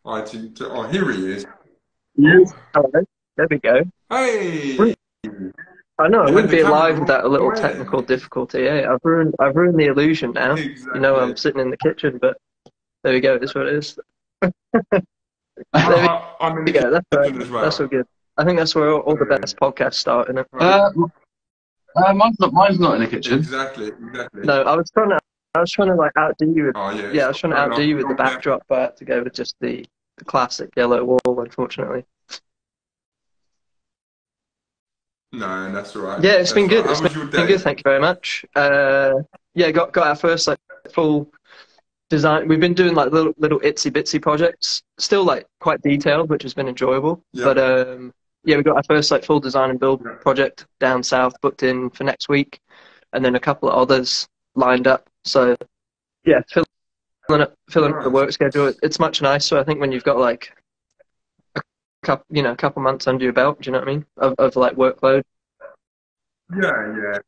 Oh, here he is. Yes. Oh, Hello. There we go. hey! Wouldn't- I know I You had wouldn't the be camera the alive wrong without a little way technical then. difficulty. I've ruined the illusion now. You know, Exactly. I'm sitting in the kitchen, but there we go. It's what it is. There I'm in we the go. That's all right. kitchen as That's all well. good. I think that's where all the So, best podcasts start, isn't it? right. Mine's not in the kitchen. Exactly, exactly. No, I was trying to like outdo you with, Oh yeah, yeah, it's I was trying to going outdo off you with the long there. backdrop, but I had to go with just the classic yellow wall, unfortunately. No, that's all right. Yeah, it's been That's all right. good. How It's was your been good. day? Thank you very much. Yeah, got our first like full design. We've been doing like little itsy bitsy projects, still like quite detailed, which has been enjoyable. But Yeah, yeah, we got our first like full design and build yeah. project down south booked in for next week, and then a couple of others lined up. So yeah, filling up the Nice. work schedule. It's much nicer, I think, when you've got like a couple months under your belt. Do you know what I mean? Of like workload. Yeah, yeah.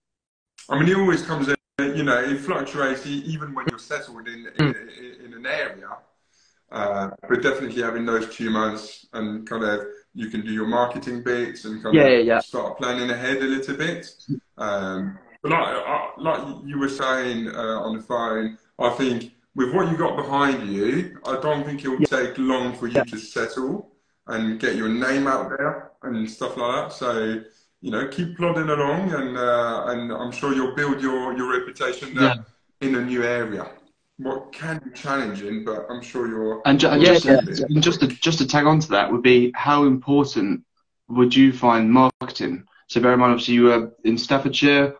I mean, it always comes in, it fluctuates even when you're settled Mm. in an area. But definitely having those 2 months and kind of you can do your marketing bits and kind Yeah, of yeah, yeah. start planning ahead a little bit. But like you were saying on the phone, I think with what you got behind you, I don't think it will Yeah, take long for you to settle and get your name out there and stuff like that. So, keep plodding along and I'm sure you'll build your reputation Yeah, there in a new area. What can be challenging, but I'm sure and you'll yeah, just yeah, achieve and it just quick. to tag on to that would be how important would you find marketing? So bear in mind, obviously you were in Staffordshire,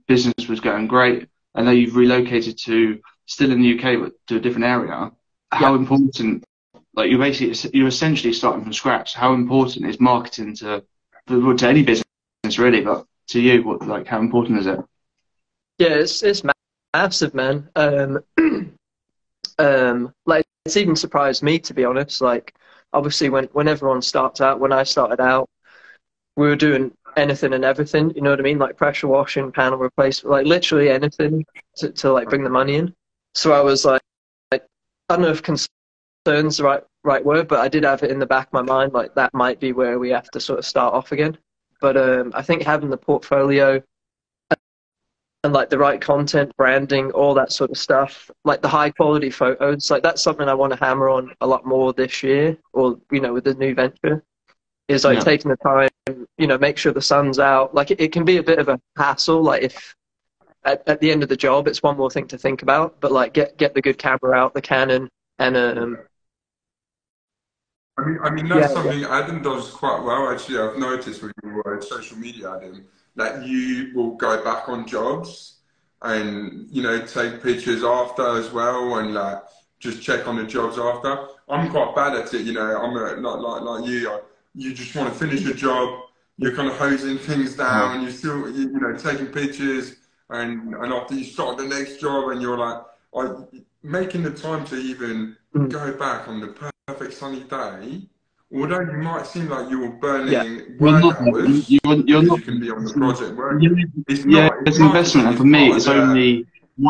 business was going great. I know you've relocated to still in the UK, but to a different area. yeah. How important, like you're essentially starting from scratch. How important is marketing to any business really, but to you, how important is it? Yeah, it's massive, man. Like it's even surprised me to be honest. Like obviously when everyone starts out, when I started out, we were doing anything and everything. You know what I mean? Like pressure washing, panel replacement, like literally anything to like bring the money in. So I was like, I don't know if concern's the right word, but I did have it in the back of my mind like that might be where we have to sort of start off again. But I think having the portfolio and like the right content, branding, all that sort of stuff, like the high quality photos, like that's something I want to hammer on a lot more this year, or with the new venture, is like Yeah. taking the time, make sure the sun's out. Like it can be a bit of a hassle, like if at the end of the job, it's one more thing to think about, but like get the good camera out, the Canon, and I mean yeah, that's something Adam does quite well. Actually, I've noticed with your social media, Adam, that you will go back on jobs and take pictures after as well, and like just check on the jobs after. I'm quite bad at it. I'm not like you. You just want to finish a job. You're kind of hosing things Yeah. down. You're still taking pictures, and after you start the next job, and you're like, making the time to even mm, go back on the perfect sunny day, although you might seem like you're yeah, burning You're work not, hours you're because not, you can be on the project yeah, working, it's yeah, not. it's investment. Marketing And is for me, part of it's the only,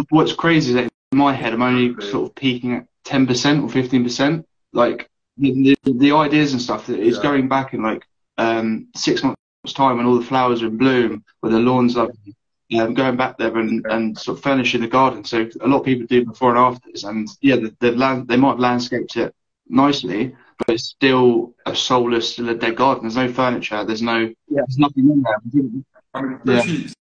what's crazy is that in my head, I'm only exactly. sort of peaking at 10% or 15%. Like the ideas and stuff that is Yeah, going back in like, 6 months time when all the flowers are in bloom, where the lawn's up, going back there yeah. and sort of furnishing the garden. So a lot of people do before and afters. And yeah, they might have landscaped it nicely, but it's still a soulless, still a dead garden. There's no furniture. yeah, There's nothing in there. I mean, Yeah,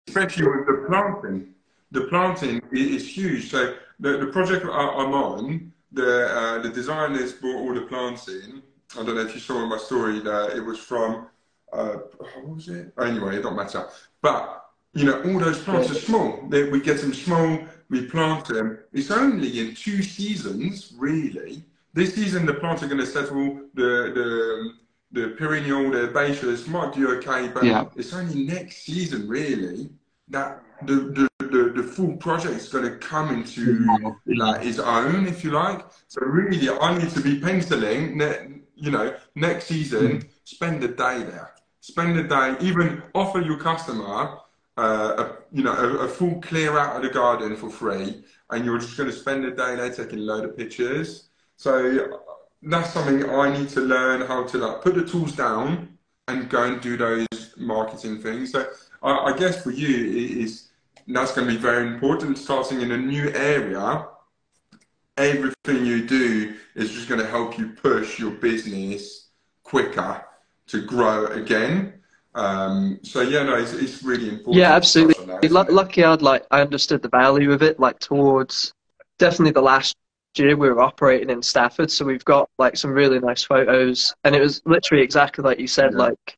especially with the planting. The planting is huge. So the project I'm on, the designers brought all the plants in. I don't know if you saw in my story that it was from what was it? Anyway, it don't matter. But all those yeah, plants are small. We get them small. We plant them. It's only in 2 seasons, really. This season, the plants are going to settle. The perennial, the herbaceous might do okay, but yeah, it's only next season really that the full project is going to come into yeah, like its own, if you like. So really, I need to be penciling. Next season, spend a day there. Spend a day. Even offer your customer, a full clear out of the garden for free, and you're just going to spend a day there taking a load of pictures. So that's something I need to learn how to like put the tools down and go and do those marketing things. So I guess for you, that's going to be very important. Starting in a new area, everything you do is just going to help you push your business quicker to grow again. So yeah, no, it's really important Yeah, to touch absolutely. on that, isn't it? Lucky I understood the value of it, like towards definitely the last year we were operating in Stafford, so we've got like some really nice photos, and it was literally exactly like you said, Yeah, like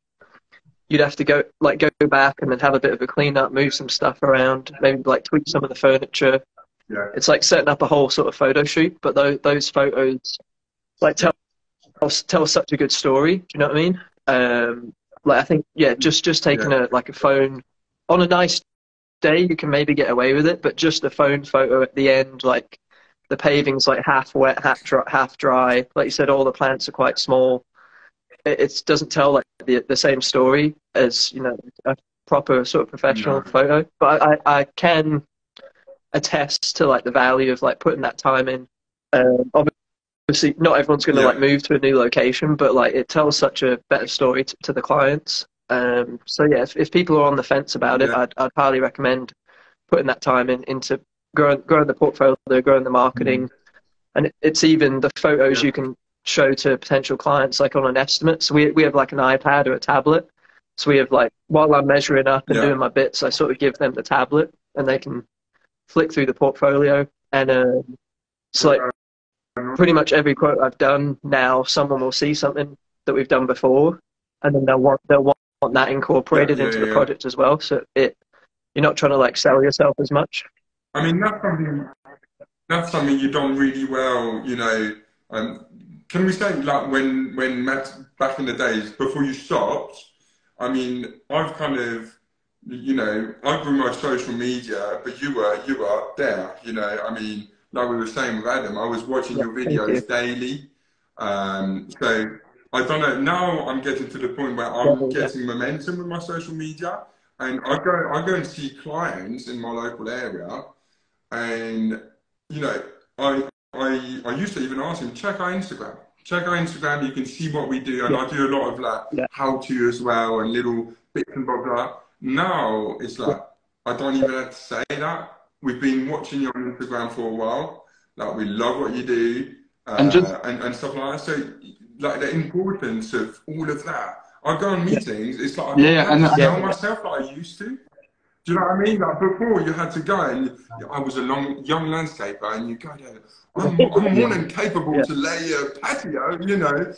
you'd have to go back and then have a bit of a clean up, move some stuff around, maybe like tweak some of the furniture. yeah, It's like setting up a whole sort of photo shoot, but those photos like yeah, tell such a good story. Do you know what I mean? Like I think yeah, just taking yeah, a phone on a nice day, you can maybe get away with it, but just a phone photo at the end, like the paving's like half wet, half dry. Like you said, all the plants are quite small. It doesn't tell like the same story as a proper sort of professional no, photo. But I can attest to like the value of like putting that time in. Obviously, not everyone's going to like yeah, move to a new location, but like it tells such a better story to the clients. So yeah, if people are on the fence about it, yeah, I'd highly recommend putting that time into growing the portfolio, growing the mm, marketing, and it's even the photos yeah, you can show to potential clients like on an estimate. So we have like an iPad or a tablet. So we have like while I'm measuring up and yeah, doing my bits, I sort of give them the tablet and they can flick through the portfolio and it's like yeah, pretty much every quote I've done now, someone will see something that we've done before, and then they'll want that yeah, incorporated yeah, into the yeah. project as well. So you're not trying to like sell yourself as much. I mean, that's something you've done really well, you know. Um, can we say like when Matt back in the days before you stopped? I mean, I've kind of, you know, I grew my social media, but you were up there, you know. I mean, like we were saying with Adam, I was watching Yeah, your thank you. videos daily. So I don't know. Now I'm getting to the point where Yeah, I'm yeah, getting momentum with my social media, and I go and see clients in my local area. And you know, I used to even ask him, check our Instagram. Check our Instagram, you can see what we do. And yeah, I do a lot of like yeah, how to as well and little bits and bobs like that. Now it's yeah. like I don't even have to say that. We've been watching you on Instagram for a while. Like we love what you do, And just and stuff like that. So like the importance of all of that. I go on Yeah, meetings, it's like I yeah, don't yeah, have to yeah, sell yeah, myself like I used to. Do you know what I mean? Like before, you had to go, and I was a young landscaper, and you go there. I'm more yeah, than capable yeah, to lay a patio, you know.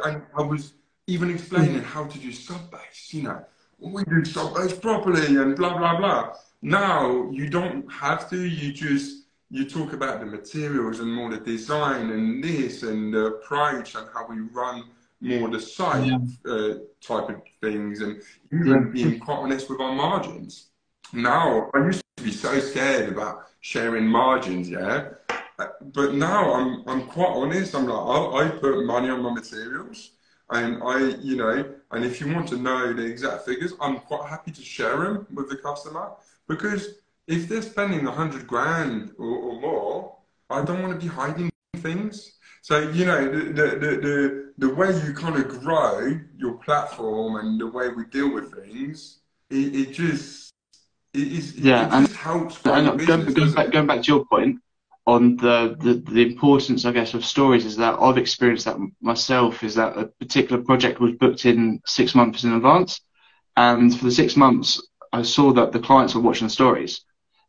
And I was even explaining how to do sub base, you know. We do sub base properly, and blah blah blah. Now you don't have to. You talk about the materials and more the design and this and the approach and how we run more the site yeah, type of things, and yeah, even being quite honest with our margins. Now, I used to be so scared about sharing margins, yeah. But now I'm quite honest. I'm like, I put money on my materials, and and if you want to know the exact figures, I'm quite happy to share them with the customer because if they're spending 100 grand or more, I don't want to be hiding things. So you know the way you kind of grow your platform and the way we deal with things, it just yeah. it just helps grow your And business, doesn't it? going back to your point on the importance, I guess, of stories is that I've experienced that myself. Is that a particular project was booked in 6 months in advance, and for the 6 months, I saw that the clients were watching the stories,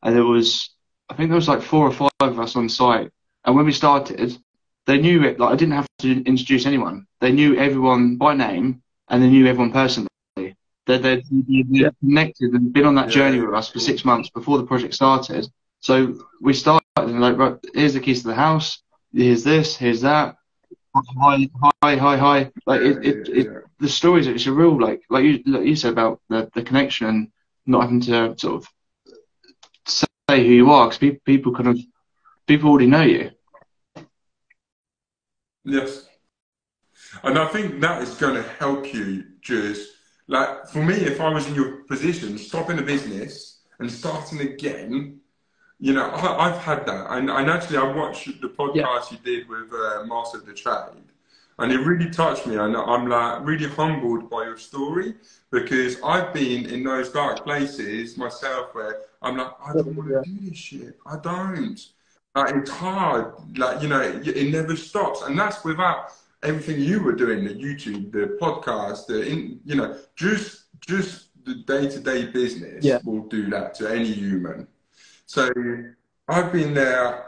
and I think there was like 4 or 5 of us on site, and when we started, they knew it. Like I didn't have to introduce anyone; they knew everyone by name, and they knew everyone personally. yeah, They're connected and been on that Yeah, journey yeah, with us of for six course. months before the project started. So we started and like, right, here's the keys to the house. Here's this. Here's that. Hi, hi, hi, hi. Like Yeah, yeah, yeah. the stories. It's a real like you said about the connection and not having to sort of say who you are because people already know you. Yes. And I think that is going to help you just like for me, if I was in your position, stopping a business and starting again, you know, I've had that, and actually, I watched the Yeah. podcast you did with Master of the Trade, and it really touched me. And I'm like really humbled by your story because I've been in those dark places myself where I'm like, I don't want Yeah. to do this shit. I don't. Like, it's hard. Like, you know, it never stops, and that's without everything you were doing, the YouTube, the podcast, you know, just the day-to-day Yeah. business will do that to any human. So I've been there,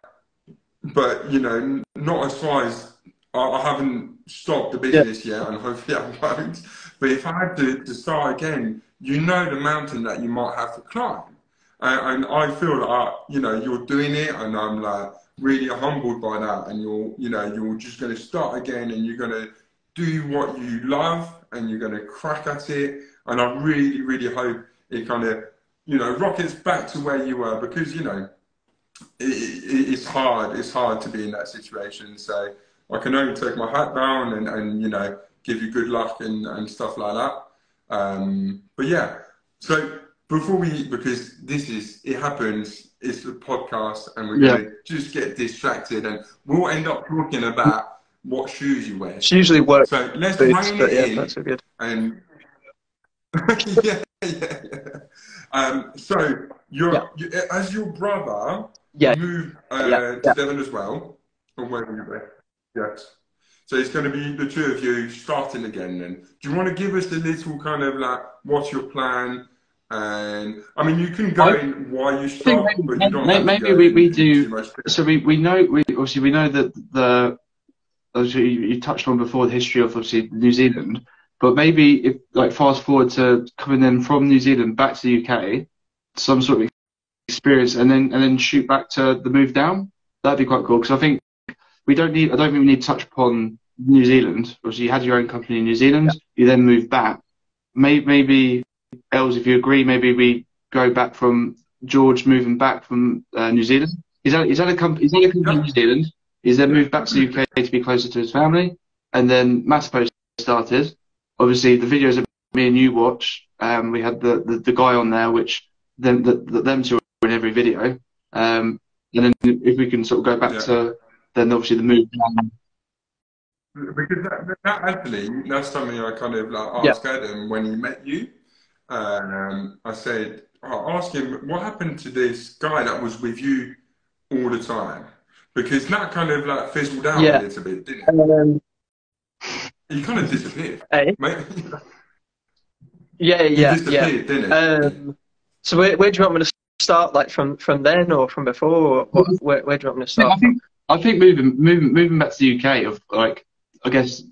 but you know, not as far as I haven't stopped the Yeah. business yet, and hopefully I won't. But if I had to start again, you know the mountain that you might have to climb, and I feel like you know you're doing it, and I'm like really humbled by that. And you know, you're just going to start again, and you're going to do what you love, and you're going to crack at it. And I really, really hope it kind of you know rockets back to where you were because you know it's hard. It's hard to be in that situation. So I can only take my hat down and you know give you good luck and stuff like that. But yeah, so before we because this is it happens. It's a podcast, and we're Yeah. gonna just get distracted, and we'll end up talking about what shoes you wear It's still. usually work So let's boots, rein but it yeah, in that's so good. and yeah, yeah, yeah. So Yeah. as your brother Yeah. moved Yeah. to Devon as well, or where were you there? Yes. So it's going to be the two of you starting again then. Do you want to give us a little kind of like, what's your plan? And I mean, you can go I in why you think stopped, but you don't have to maybe go we in too do. much. So we know we obviously we know that the obviously you touched on before the history of obviously New Zealand, but maybe if like fast forward to coming in from New Zealand back to the UK, some sort of experience, and then shoot back to the move down. That'd be quite cool because I think we don't need. I don't think we need to touch upon New Zealand. Obviously, you had your own company in New Zealand. Yeah. You then moved back. Maybe Els, if you agree, maybe we go back from George moving back from New Zealand. He's had a company. He's had a company in Yeah, New Zealand. He's then yeah, moved back to the UK to be closer to his family, and then Matipo started. Obviously, the videos that me and you watch, we had the guy on there, which them two are in every video. And then if we can sort of go back yeah. to then obviously the move down. Because that actually, that's something I kind of like Yeah. asked Adam when he met you. I said, I asked him, what happened to this guy that was with you all the time? Because that kind of like fizzled out a Yeah. little bit, didn't it? He kind of disappeared. Hey. Mate, Yeah. he Yeah. disappeared, didn't he? So where do you want me to start? Like from then or from before? Or where do you want me to start from? I think moving back to the UK of like I guess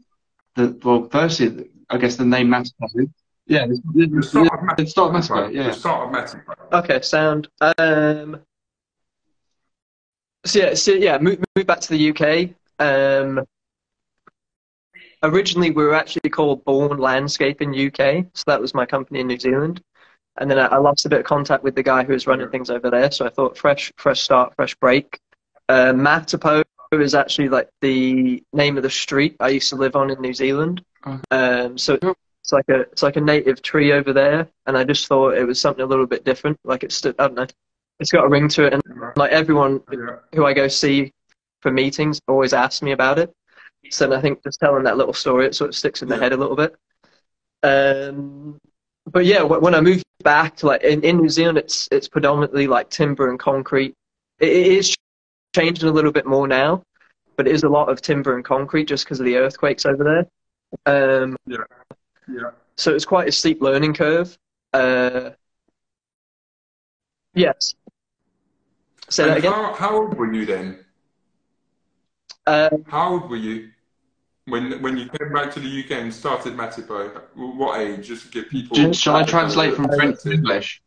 firstly I guess the name Matipo. Yeah, The start of the start of Matipo. Matipo. Yeah. The start of Matipo. Okay, sound. So yeah, move back to the UK. Originally we were actually called Born Landscaping UK, so that was my company in New Zealand. And then I lost a bit of contact with the guy who was running things over there, so I thought fresh start, fresh break. Matipo is actually like the name of the street I used to live on in New Zealand. So it's like a native tree over there, and I just thought it was something a little bit different. Like I don't know, it's got a ring to it, and like everyone who I go see for meetings always asks me about it. So I think just telling that little story, it sort of sticks in the head a little bit. But yeah, when I moved back to like in New Zealand, it's predominantly like timber and concrete. It is changing a little bit more now, but it is a lot of timber and concrete just because of the earthquakes over there. So it's quite a steep learning curve. Yes. Say that again. How old were you then? How old were you when you came back to the UK and started Matipo? What age? Just to give people. Shall I translate from French to English?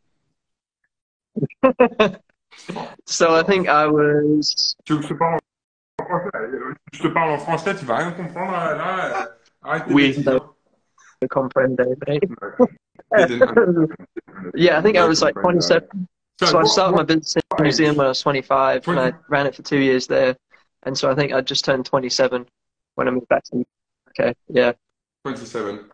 So I think I was. Je te parle en français, tu vas rien comprendre là. Oui. Yeah, I think I was like 27. So I started my business in New Zealand when I was 25, and I ran it for 2 years there. And so I think I just turned 27 when I moved back to the UK. Yeah. 27.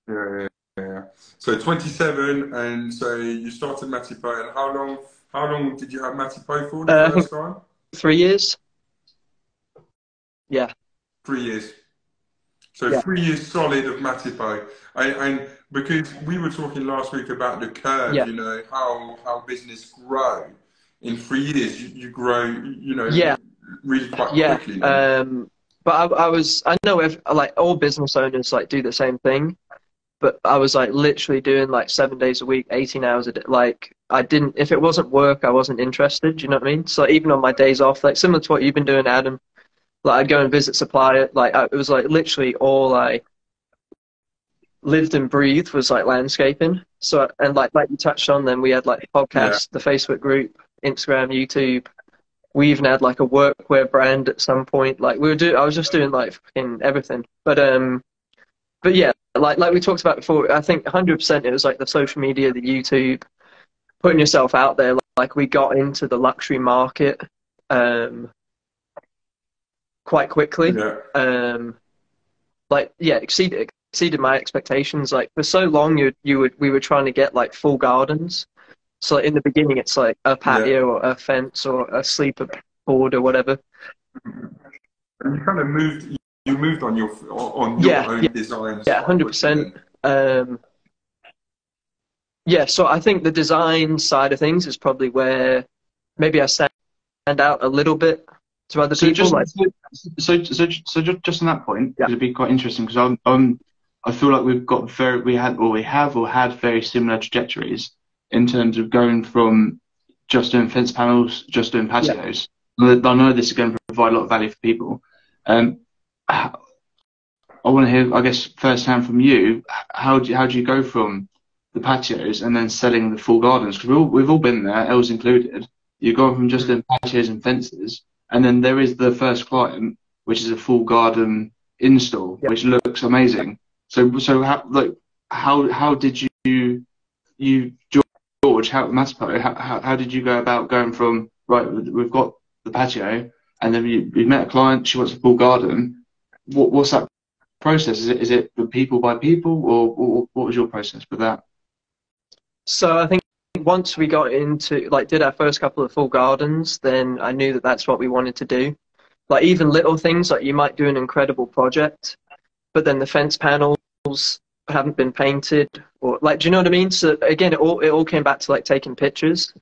Yeah. So 27, and so you started Matipo, and how long How long did you have Matipo for the I think first time? 3 years. Yeah. 3 years. So Yeah. 3 years solid of Matipo. And because we were talking last week about the curve, Yeah. you know, how business grow. In 3 years, you grow, you know, Yeah. really quite Yeah. quickly then. But I know like all business owners like do the same thing, but I was like literally doing like 7 days a week, 18 hours a day. Like I didn't, if it wasn't work, I wasn't interested. Do you know what I mean? So even on my days off, like similar to what you've been doing, Adam, like I'd go and visit supplier. Like it was like literally all I lived and breathed was like landscaping. So, and like you touched on, then we had like the Yeah, podcast, the Facebook group, Instagram, YouTube. We even had like a workwear brand at some point. Like I was just doing like fucking everything. But yeah, like we talked about before, I think 100% it was like the social media, the YouTube, putting yourself out there. Like we got into the luxury market quite quickly. yeah, Like yeah, exceeded my expectations. Like for so long, we were trying to get like full gardens. So like, in the beginning, it's like a yeah. patio or a fence or a sleeper board or whatever. And you kind of moved on your Yeah, own yeah, designs yeah, quite quickly 100%. then. Yeah, so I think the design side of things is probably where maybe I stand out a little bit to other So people. just Like, just on that point, yeah, because it'd be quite interesting. Because I feel like we have or had very similar trajectories in terms of going from just doing fence panels, just doing yeah. patios. I know this is going to provide a lot of value for people. I want to hear, I guess, firsthand from you. How do you go from the patios and then selling the full gardens? Because we've all been there, Els included. You've gone from just Mm. doing patios and fences, and then there is the first client, which is a full garden install, Yeah. which looks amazing. So how did you George, Matipo, how did you go about going from, right, we've got the patio, and then you met a client, she wants a full garden. What's that process? Is it the people by people, or what was your process with that? So I think once we got into like did our first couple of full gardens, then I knew that that's what we wanted to do. Like even little things, like you might do an incredible project, but then the fence panels haven't been painted, or like, do you know what I mean? So again, it all came back to like taking pictures.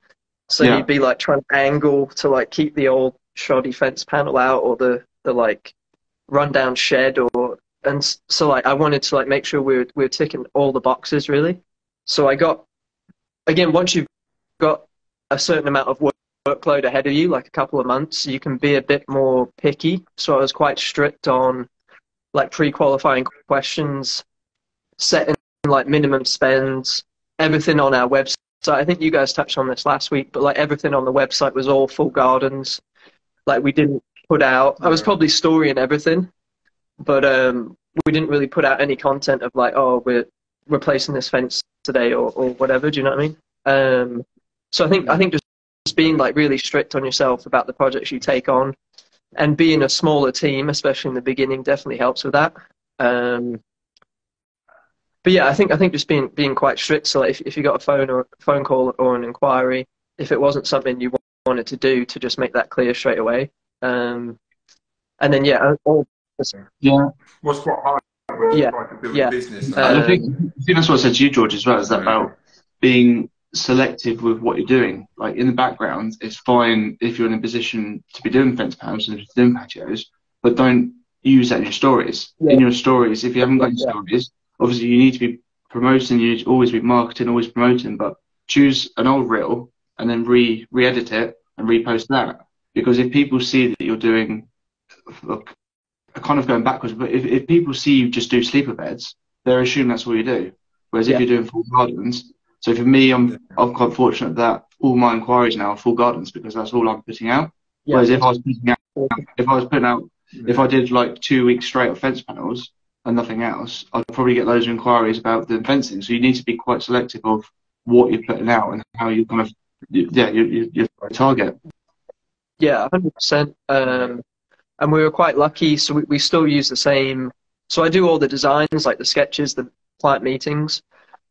So Yeah, you'd be like trying to angle to like keep the old shoddy fence panel out, or the like rundown shed, so like I wanted to like make sure we were ticking all the boxes really. So I got, again, once you've got a certain amount of workload ahead of you, like a couple of months, you can be a bit more picky. So I was quite strict on like pre-qualifying questions, setting like minimum spends, everything on our website. I think you guys touched on this last week, but like everything on the website was all full gardens. Like we didn't put out, I was Yeah, probably storying everything, but we didn't really put out any content of like, oh, we're replacing this fence today or whatever. Do you know what I mean? So yeah, I think just being like really strict on yourself about the projects you take on, and being a smaller team, especially in the beginning, definitely helps with that. But yeah, I think just being quite strict. So like if you got a phone call or an inquiry, if it wasn't something you wanted to do, to just make that clear straight away. And then yeah, all yeah. what's quite hard when you yeah, try to build a yeah, business And now. I think that's what I said to you, George, as well. Is that Yeah, about being selective with what you're doing? Like in the background, it's fine if you're in a position to be doing fence panels and doing patios, but don't use that in your stories. yeah, In your stories, if you haven't got any yeah, stories, obviously you need to be promoting. You need to always be marketing, always promoting. But choose an old reel and then re-edit it and repost that. Because if people see that you're doing, look, kind of going backwards, but if people see you just do sleeper beds, they're assuming that's all you do. Whereas if yeah, you're doing full gardens, so for me, yeah, I'm quite fortunate that all my inquiries now are full gardens because that's all I'm putting out. yeah. Whereas if I was putting out, if yeah. I did like 2 weeks straight of fence panels and nothing else, I'd probably get loads of inquiries about the fencing. So you need to be quite selective of what you're putting out and how you kind of, yeah, your target. Yeah, 100%. And we were quite lucky, so we still use the same. So I do all the designs, like the sketches, the client meetings,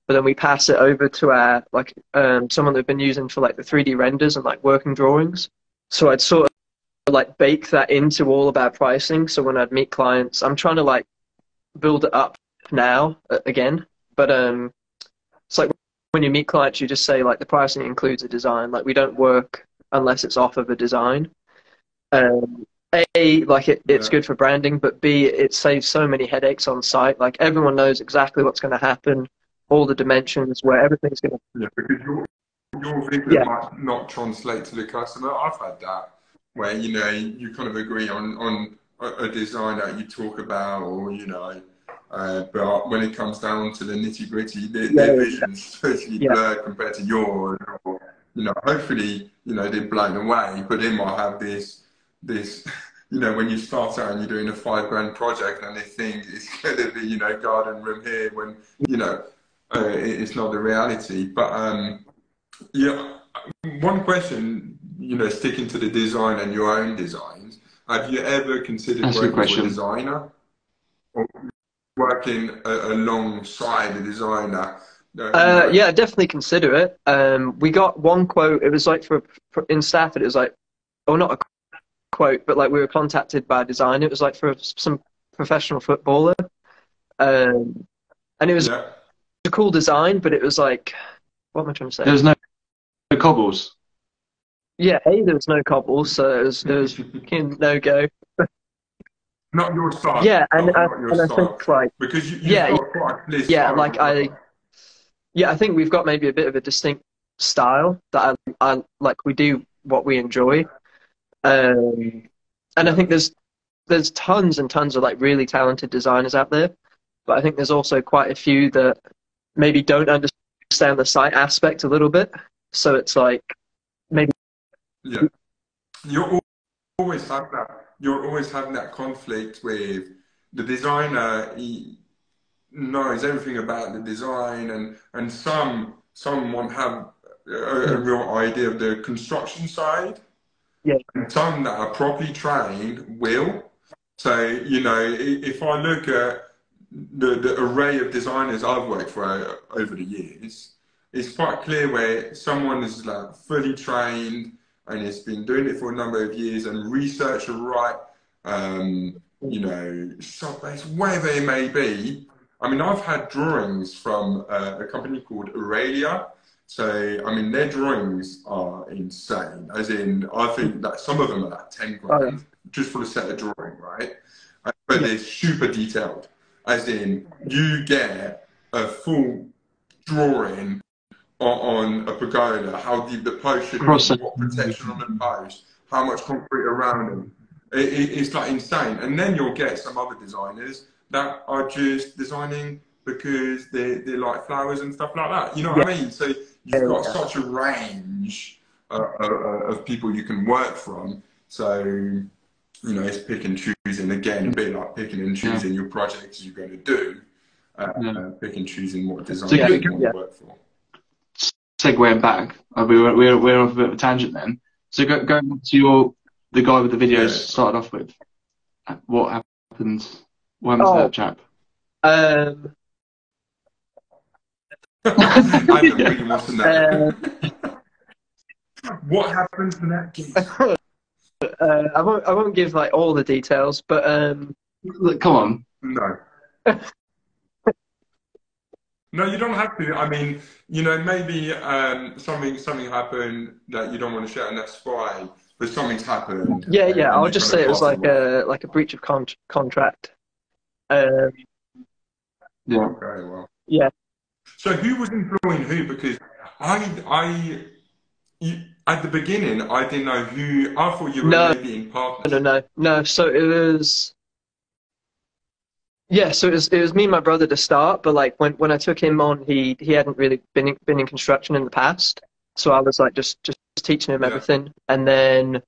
but then we pass it over to our like someone they've been using for like the 3D renders and like working drawings. So I'd sort of like bake that into all of our pricing. So when I'd meet clients, I'm trying to like build it up now again. But it's like when you meet clients, you just say like the pricing includes a design. Like we don't work unless it's off of a design. A, like it's good for branding, but B, it saves so many headaches on site. Like everyone knows exactly what's going to happen, all the dimensions, where everything's going to. Yeah, because your vision might not translate to the customer. I've had that where you kind of agree on a design that you talk about, or but when it comes down to the nitty gritty, their vision's totally blurred compared to yours. Or, hopefully they're blown away, but they might have this when you start out and you're doing a $5 grand project and they think it's going to be garden room here when it's not the reality. But one question, sticking to the design and your own designs, have you ever considered working for a designer or working alongside a designer? Yeah, I definitely consider it. We got one quote. It was like in Stafford. It was like, not a quote, but like we were contacted by a designer. It was like for some professional footballer, and it was a cool design, but it was like, what am I trying to say? There's no cobbles. Yeah, there was no cobbles, so it was no go. Not your style. Yeah, and I think like because you've got quite a clear style. Like I think we've got maybe a bit of a distinct style that I like. We do what we enjoy. And I think there's tons and tons of like really talented designers out there, but I think there's also quite a few that maybe don't understand the site aspect a little bit. So it's like maybe you're always having that conflict with the designer. He knows everything about the design, and some won't have a real idea of the construction side. Yeah. And some that are properly trained will. So, if I look at the array of designers I've worked for over the years, it's quite clear where someone is like fully trained and has been doing it for a number of years and research the right, sub-base, whatever it may be. I mean, I've had drawings from a company called Aurelia. So, I mean, their drawings are insane. As in, I think that some of them are like 10 grand just for a set of drawing, right? But they're super detailed. As in, you get a full drawing on a pergola, how deep the post should be, what protection on the post, how much concrete around them. It's like insane. And then you'll get some other designers that are just designing because they like flowers and stuff like that. You know what I mean? So you've got such a range of people you can work from. So, it's pick and choosing, again, a bit like picking and choosing your projects you're going to do. Pick and choosing what design you want to work for. Segueing back, we're off a bit of a tangent then. So going back to the guy with the videos started off with, what happened? When was that chap? I don't really want to know. What happened to that geese? I won't give like all the details, but look, come on. No. No, you don't have to. I mean, maybe something happened that you don't want to share, and that's fine. But something's happened. Yeah. I'll just say it was like a breach of contract. Okay, well. Yeah. So who was employing who? Because at the beginning, I didn't know who. I thought you were maybe in partnership. No. So it was. Yeah, so it was me and my brother to start, but like when I took him on, he hadn't really been in construction in the past, so I was like just teaching him everything, and then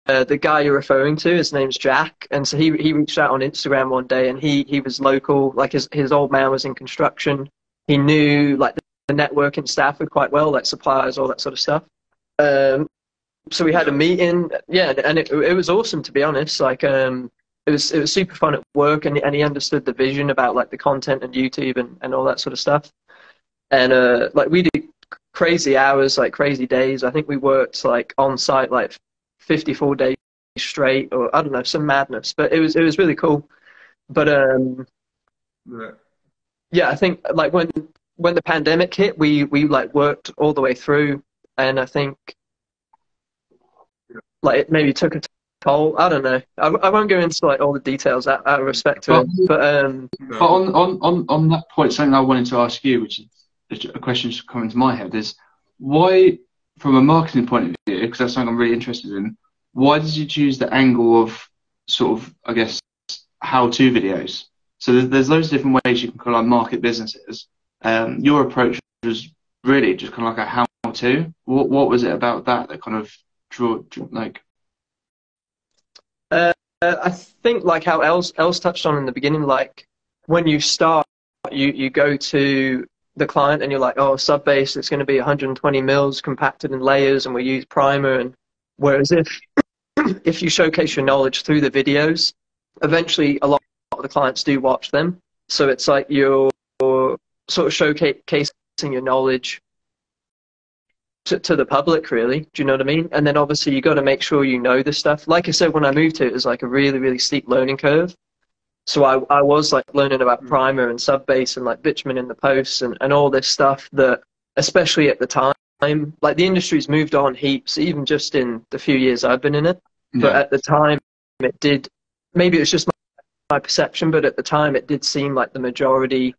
the guy you're referring to, his name's Jack, and so he reached out on Instagram one day, and he was local, like his old man was in construction, he knew like the network in Stafford quite well, like suppliers, all that sort of stuff. So we had a meeting, and it was awesome, to be honest. Like it was super fun at work, and he understood the vision about like the content and YouTube and all that sort of stuff. And like we did crazy hours, like crazy days. I think we worked like on site like 54 days straight, or I don't know, some madness. But it was really cool. But yeah, I think like when the pandemic hit, we like worked all the way through, and I think like it maybe took a toll. I don't know. I won't go into like all the details out of respect to it. But on that point, something I wanted to ask you, which is a question that's coming to my head, is why, from a marketing point of view, because that's something I'm really interested in, why did you choose the angle of sort of, I guess, how-to videos? So there's loads of different ways you can kind of market businesses. Your approach was really just kind of like a how-to. What was it about that kind of drew like? I think like how Els touched on in the beginning, like when you start, you go to the client and you're like, oh, sub base, it's going to be 120 mils compacted in layers, and we use primer. And whereas if you showcase your knowledge through the videos, eventually a lot of the clients do watch them. So it's like you're sort of showcasing your knowledge to the public, really. Do you know what I mean? And then obviously you got to make sure you know this stuff. Like I said, when I moved here, it was like a really, really steep learning curve. So I was like learning about primer and sub base and like bitumen in the posts and all this stuff that, especially at the time, like the industry's moved on heaps, even just in the few years I've been in it. Yeah. But at the time it did, maybe it was just my perception, but at the time it did seem like the majority,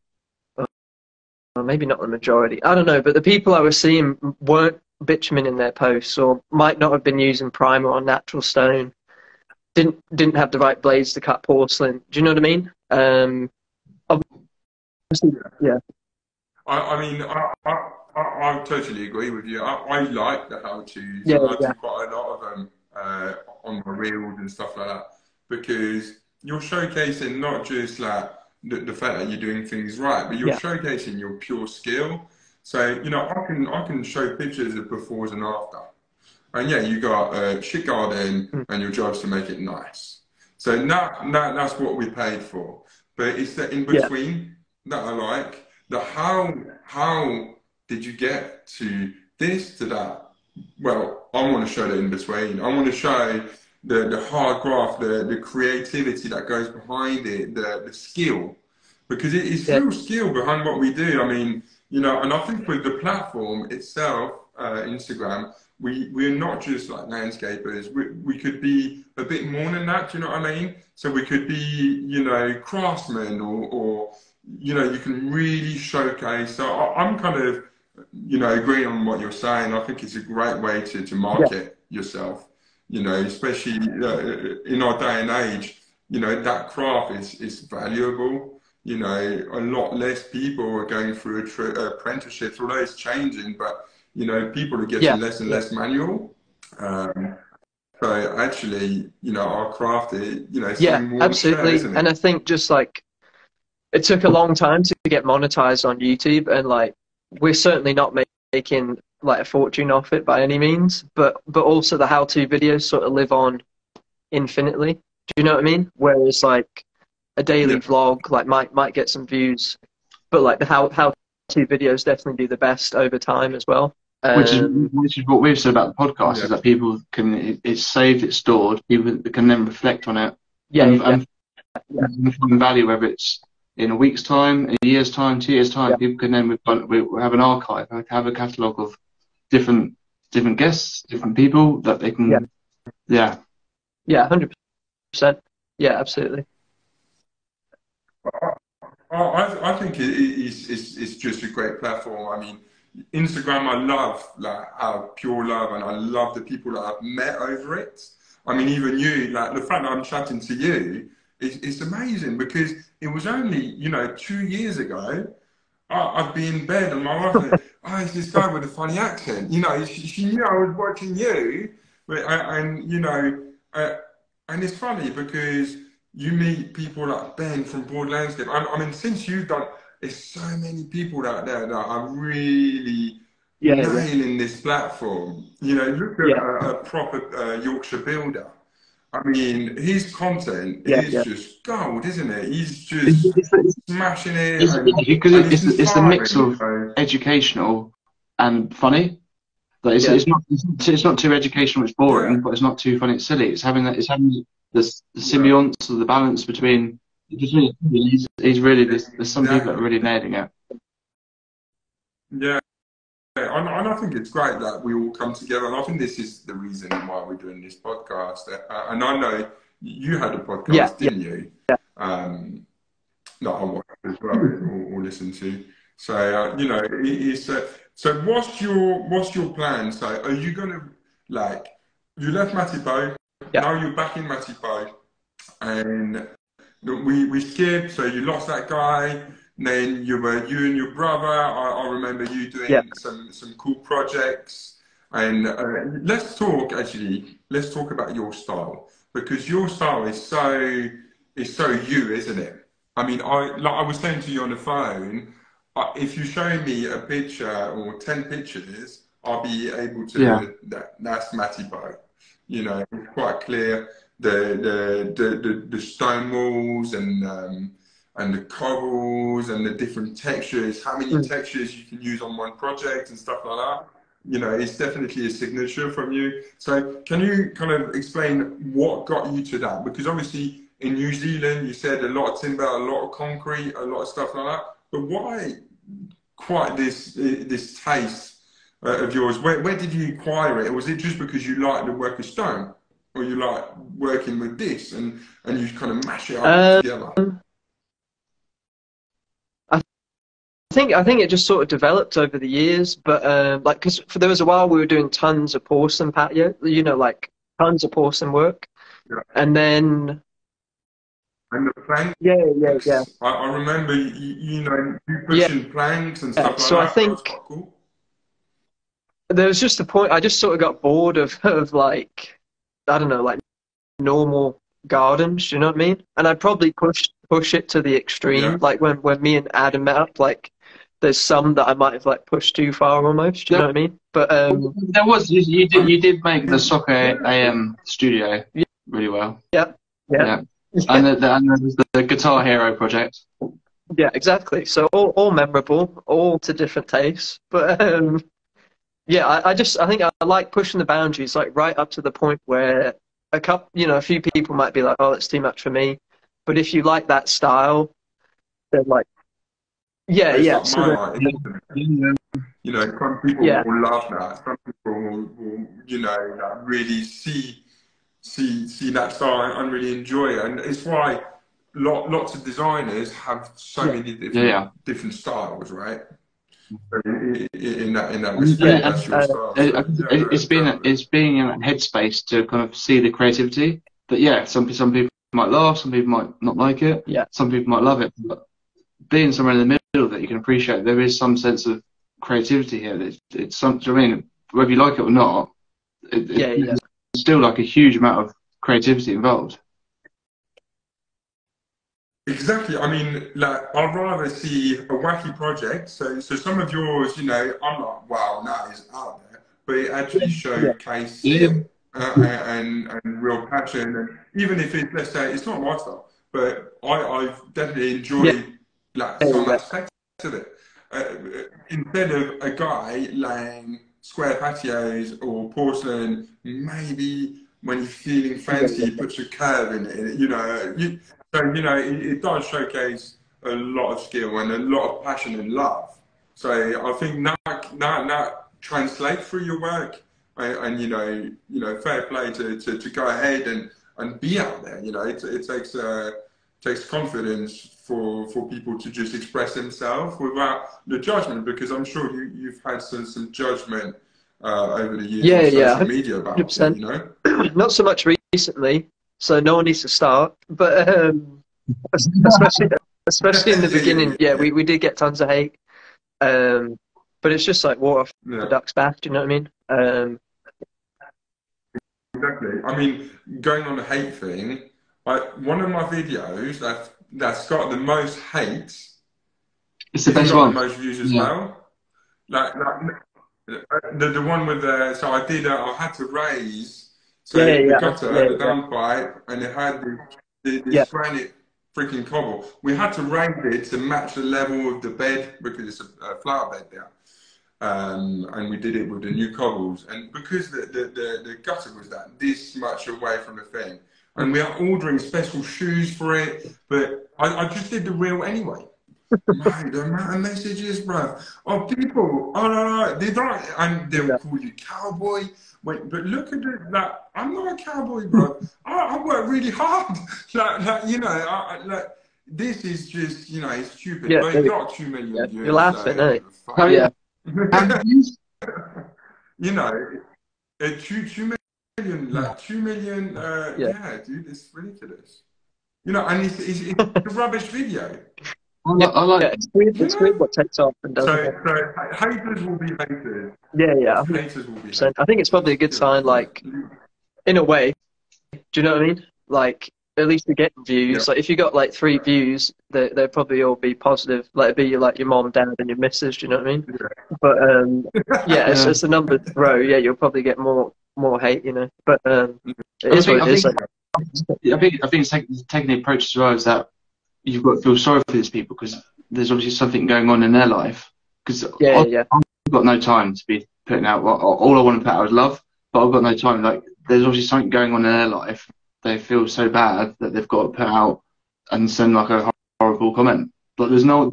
or maybe not the majority, I don't know, but the people I was seeing weren't bitumen in their posts, or might not have been using primer on natural stone, didn't have the right blades to cut porcelain. Do you know what I mean? Yeah. I mean, I totally agree with you. I like the how-tos. Yeah, I do quite a lot of them on my reels and stuff like that, because you're showcasing not just like the fact that you're doing things right, but you're showcasing your pure skill. So, you know, I can show pictures of befores and after. And yeah, you got a shit garden and your job's to make it nice. So that's what we paid for. But it's the in between that I like. The how did you get to this, to that? Well, I want to show the in between. I want to show the hard graft, the creativity that goes behind it, the skill. Because it is real skill behind what we do. I mean, you know, and I think with the platform itself, Instagram, we're not just like landscapers. We could be a bit more than that. Do you know what I mean? So we could be, you know, craftsmen, or you know, you can really showcase. So I'm kind of, you know, agreeing on what you're saying. I think it's a great way to market yourself. You know, especially in our day and age. You know, that craft is valuable. You know, a lot less people are going through apprenticeships, although it's changing, but you know, people are getting less and less manual. So actually, you know, our craft is, you know, something more absolutely. isn't it? And I think just like it took a long time to get monetized on YouTube, and like we're certainly not making like a fortune off it by any means, but also the how-to videos sort of live on infinitely. Do you know what I mean? Whereas like a daily vlog like might get some views, but like the how-to videos definitely do the best over time as well. Which is what we've said about the podcast, is that people can, it's saved, it's stored, people can then reflect on it and find value, whether it's in a week's time, a year's time, 2 years' time. People can then we have an archive, have a catalogue of different guests, different people that they can 100%. Yeah, absolutely. I think it's just a great platform. I mean, Instagram, I love like how pure love, and I love the people that I've met over it. I mean, even you, like the fact that I'm chatting to you, it's amazing, because it was only, you know, 2 years ago, I'd be in bed and my wife would say, oh, it's this guy with a funny accent. You know, she knew I was watching you, and you know, and it's funny because you meet people like Ben from Broad Landscape. I mean, since you've done, there's so many people out there that are really nailing this platform. You know, look at a proper Yorkshire builder. I mean, his content Yeah, is yeah. just gold, isn't it? He's just smashing it, Because and it's it's the mix inspiring, you of know. educational and funny. Like Yeah. it's not too educational, it's boring, Yeah, but it's not too funny, it's silly. It's having the symbionts or the balance between he's really there's some people that are exactly. really nailing it. Yeah. And I think it's great that we all come together, and I think this is the reason why we're doing this podcast. And I know you had a Yeah, podcast, yeah, didn't you? yeah. Um, that I watched as well, or listened to. So you know, it's so. What's your plan? So are you gonna like you left Matipo, Yeah. now you're back in Matipo, and we skipped, so you lost that guy. And then you and your brother. I remember you Yeah. doing some cool projects. And let's talk actually. Let's talk about your style, because your style is so you, isn't it? I mean, I was saying to you on the phone. If you show me a picture or 10 pictures, I'll be able Yeah. to. That's Matipo. You know, it's quite clear the stone walls and the cobbles and the different textures, how many Mm. textures you can use on one project and stuff like that. You know, it's definitely a signature from you. So can you kind of explain what got you to that? Because obviously in New Zealand, you said a lot of timber, a lot of concrete, a lot of stuff like that. But why quite this taste of yours? Where did you acquire it? Or was it just because you like the work of stone? Or you like working with this and you kind of mash it up together? Um, I think it just sort of developed over the years, but like because there was a while we were doing tons of porcelain patio, like tons of porcelain work, Yeah. and then And the yeah, yeah, yeah, planks, I remember you know you yeah. pushing planks and stuff like So I that. That was think quite cool. there was just a point I just sort of got bored of like I don't know, like normal gardens, you know what I mean? And I'd probably push it to the Yeah. extreme, like when me and Adam met up, like there's some that I might have like pushed too far almost, you know what I mean? But There was I you did make the mean, soccer yeah. AM studio yeah, really well. yeah, yeah, Yeah. yeah, And there was the Guitar Hero project. yeah, exactly. So all memorable, all to different tastes. But yeah, I think I like pushing the boundaries, like right up to the point where a few people might be like, oh, that's too much for me. But if you like that style, then like, yeah, It's yeah. like So my then, life, isn't it? Yeah. You know, some people yeah, will love that. Some people will you know, like really see that style and really enjoy it. And it's why lots of designers have so yeah, many Yeah. different styles, right? So in that And, respect, yeah. that's your style. Absolutely. So yeah, no, definitely. it's being in that headspace to kind of see the creativity. But yeah, some people might laugh, some people might not like it, Yeah, some people might love it. But being somewhere in the middle that you can appreciate, there is some sense of creativity here. It's something. I mean, whether you like it or not, yeah, yeah, there's still like a huge amount of creativity involved. Exactly. I mean, like, I'd rather see a wacky project. So some of yours, you know, I'm like, wow, that is out there, but it actually yeah, showcase Yeah. skill and real passion. And even if it, let's say, it's not my style, but I've definitely yeah, enjoyed like some yeah, aspects of it. Instead of a guy laying square patios or porcelain, maybe when he's feeling yeah, fancy, yeah, he puts a curve in it. You know, so, you know, it does showcase a lot of skill and a lot of passion and love. So I think that translates through your work, and fair play to go ahead and be out there. You know, it takes confidence for people to just express themselves without the judgment, because I'm sure you've had some judgment over the years yeah, on yeah, social media about it. 100%. You know. Not so much recently, so no one needs to start. But especially especially in the beginning, yeah, Yeah. we did get tons of hate. But it's just like water off the Yeah. duck's back. Do you know what I mean? Exactly. I mean, going on the hate thing, one of my videos that's got the most hate It's the isn't best got the one. most views as Yeah. well. Like the one with the so I had to raise So Yeah, the yeah, gutter yeah, had the yeah, downpipe, and it had yeah, this granite freaking cobble. We had to raise it to match the level of the bed because it's a flower bed there. And we did it with the new cobbles. And because the gutter was this much away from the thing, and we are ordering special shoes for it, but I just did the reel anyway. Mate, the amount of messages, bro, of people, oh no, they don't, and they'll yeah. call you cowboy. Wait, but look at it, like, I'm not a cowboy, bro. I work really hard. You know, like, this is just, you know, it's stupid. Yeah, But there it we got 2 go. million You're views, laughing, so eh? How, fuck. Yeah, how many views? You know, 2 million, Yeah. like 2 million, yeah. yeah, dude, it's ridiculous. You know, and it's a rubbish video. Yeah, I like. yeah, You it's weird know? what takes off and doesn't. So haters will be haters. Yeah, yeah, Haters will be 100%. haters. I think it's probably a good You know, sign, like, in a way. Do you know what I mean? Like, at least you're getting yeah. views. Like, if you got like 3 views, they'll probably all be positive. Like, it'd be like your mom, dad, and your missus. Do you know what I mean? But yeah, Yeah. as the numbers grow, yeah, you'll probably get more hate. You know, but it I is think what I it is. think Like, I think it's taking the approach as well is that you've got to feel sorry for these people because there's obviously something going on in their life. Because yeah, I've yeah, got no time to be putting out. All I want to put out is love, but I've got no time. Like there's obviously something going on in their life. They feel so bad that they've got to put out and send like a horrible comment. But there's no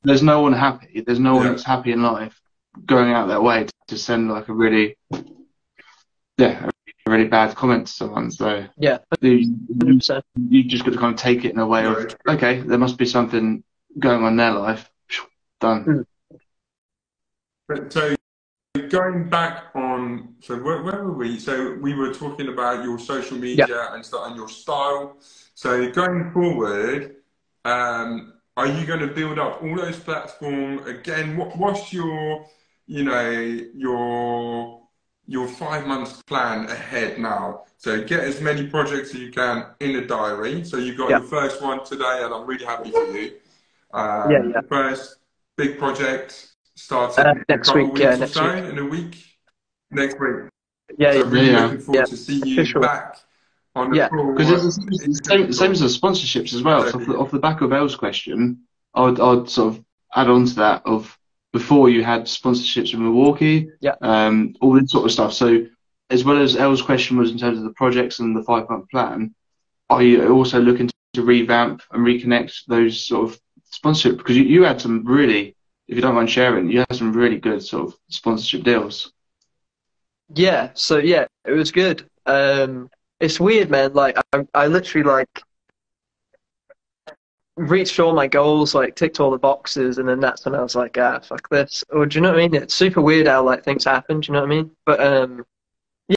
one happy. There's no one Yeah. that's happy in life going out their way to send like a really bad comment to someone. So yeah, you 100%. just got to kind of take it in a way of okay, there must be something going on in their life. Done. But so going back on, so where were we? So we were talking about your social media and stuff and your style. So going forward, are you going to build up all those platforms again? What's your, you know, your 5 months plan ahead now? So get as many projects as you can in a diary. So you got Yeah, your first one today, and I'm really happy for you. yeah, yeah. The first big project started in a Next couple week, of yeah, weeks or next so, week. in a week, next week. Yeah, So yeah, really Yeah, looking yeah, forward to see for you sure. back on the Yeah, call. because it's the same as the sponsorships as well. So off the back of Elle's question, I'd sort of add on to that of before you had sponsorships in Milwaukee, yeah, all this sort of stuff. So as well as Elle's question was in terms of the projects and the 5 month plan, are you also looking to revamp and reconnect those sort of sponsorship? Because you had some really, if you don't mind sharing, you had some really good sort of sponsorship deals. yeah. So yeah, it was good. It's weird, man. Like I literally like reached all my goals, like ticked all the boxes, and then that's when I was like, ah, fuck this. Or do you know what I mean? It's super weird how like things happen. Do you know what I mean? But yeah,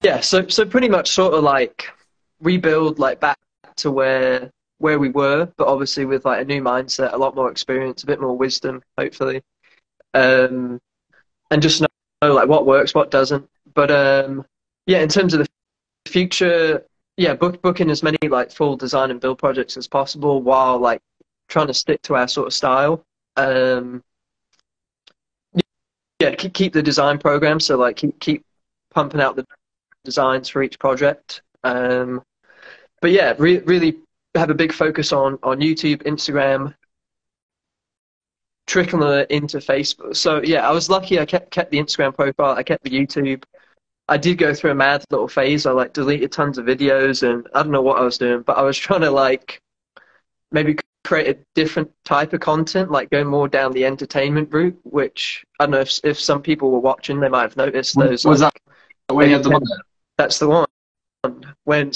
yeah. So pretty much sort of like rebuild like back to where we were, but obviously with like a new mindset, a lot more experience, a bit more wisdom, hopefully, and just know like what works, what doesn't. But yeah, in terms of the future, yeah, booking as many like full design and build projects as possible while like trying to stick to our sort of style. Yeah, keep the design program, so like keep pumping out the designs for each project. But yeah, really have a big focus on YouTube, Instagram, trickling it into Facebook. So yeah, I was lucky. I kept the Instagram profile. I kept the YouTube. I did go through a mad little phase. I like deleted tons of videos, and I don't know what I was doing, but I was trying to like maybe create a different type of content, like go more down the entertainment route. Which I don't know if some people were watching, they might have noticed those. Was like, that when you had the one? that's the one. When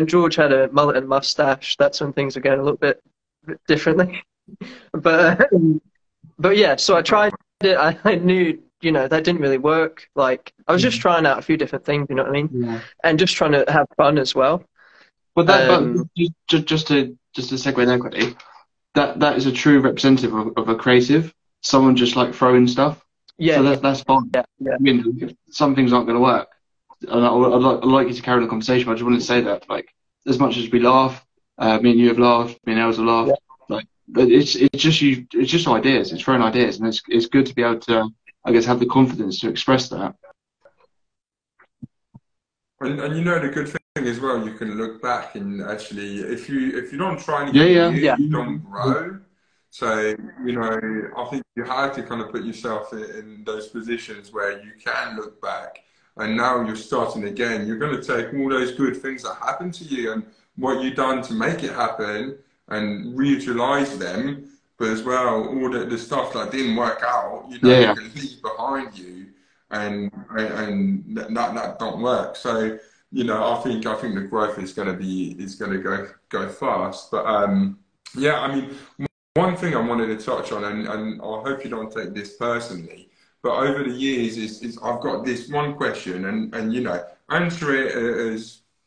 George had a mullet and mustache, that's when things were going a little bit differently. But yeah, so I tried it. I knew, you know, that didn't really work. Like I was just trying out a few different things, you know what I mean, Yeah. and just trying to have fun as well. But just to segue there quickly, that is a true representative of a creative. Someone just like throwing stuff. Yeah, So that's fine. yeah. I mean, some things aren't going to work. And I'd like you to carry on the conversation, but I just wanted to say that, like, as much as we laugh, me and you have laughed, me and Els have laughed, like, but it's just ideas. It's throwing ideas, and it's good to be able to, I guess, have the confidence to express that. And you know the good thing as well, you can look back and actually, if you don't try Yeah, anything yeah. new, Yeah. you don't grow. So, you know, I think you have to kind of put yourself in those positions where you can look back and now you're starting again. You're going to take all those good things that happened to you and what you've done to make it happen and reutilize them, but as well, all the stuff that didn't work out, you know, Yeah, you yeah. can leave behind you and that don't work. So, you know, I think the growth is going to go fast. But yeah, I mean, one thing I wanted to touch on, and I hope you don't take this personally, but over the years is I've got this one question, and you know, answer it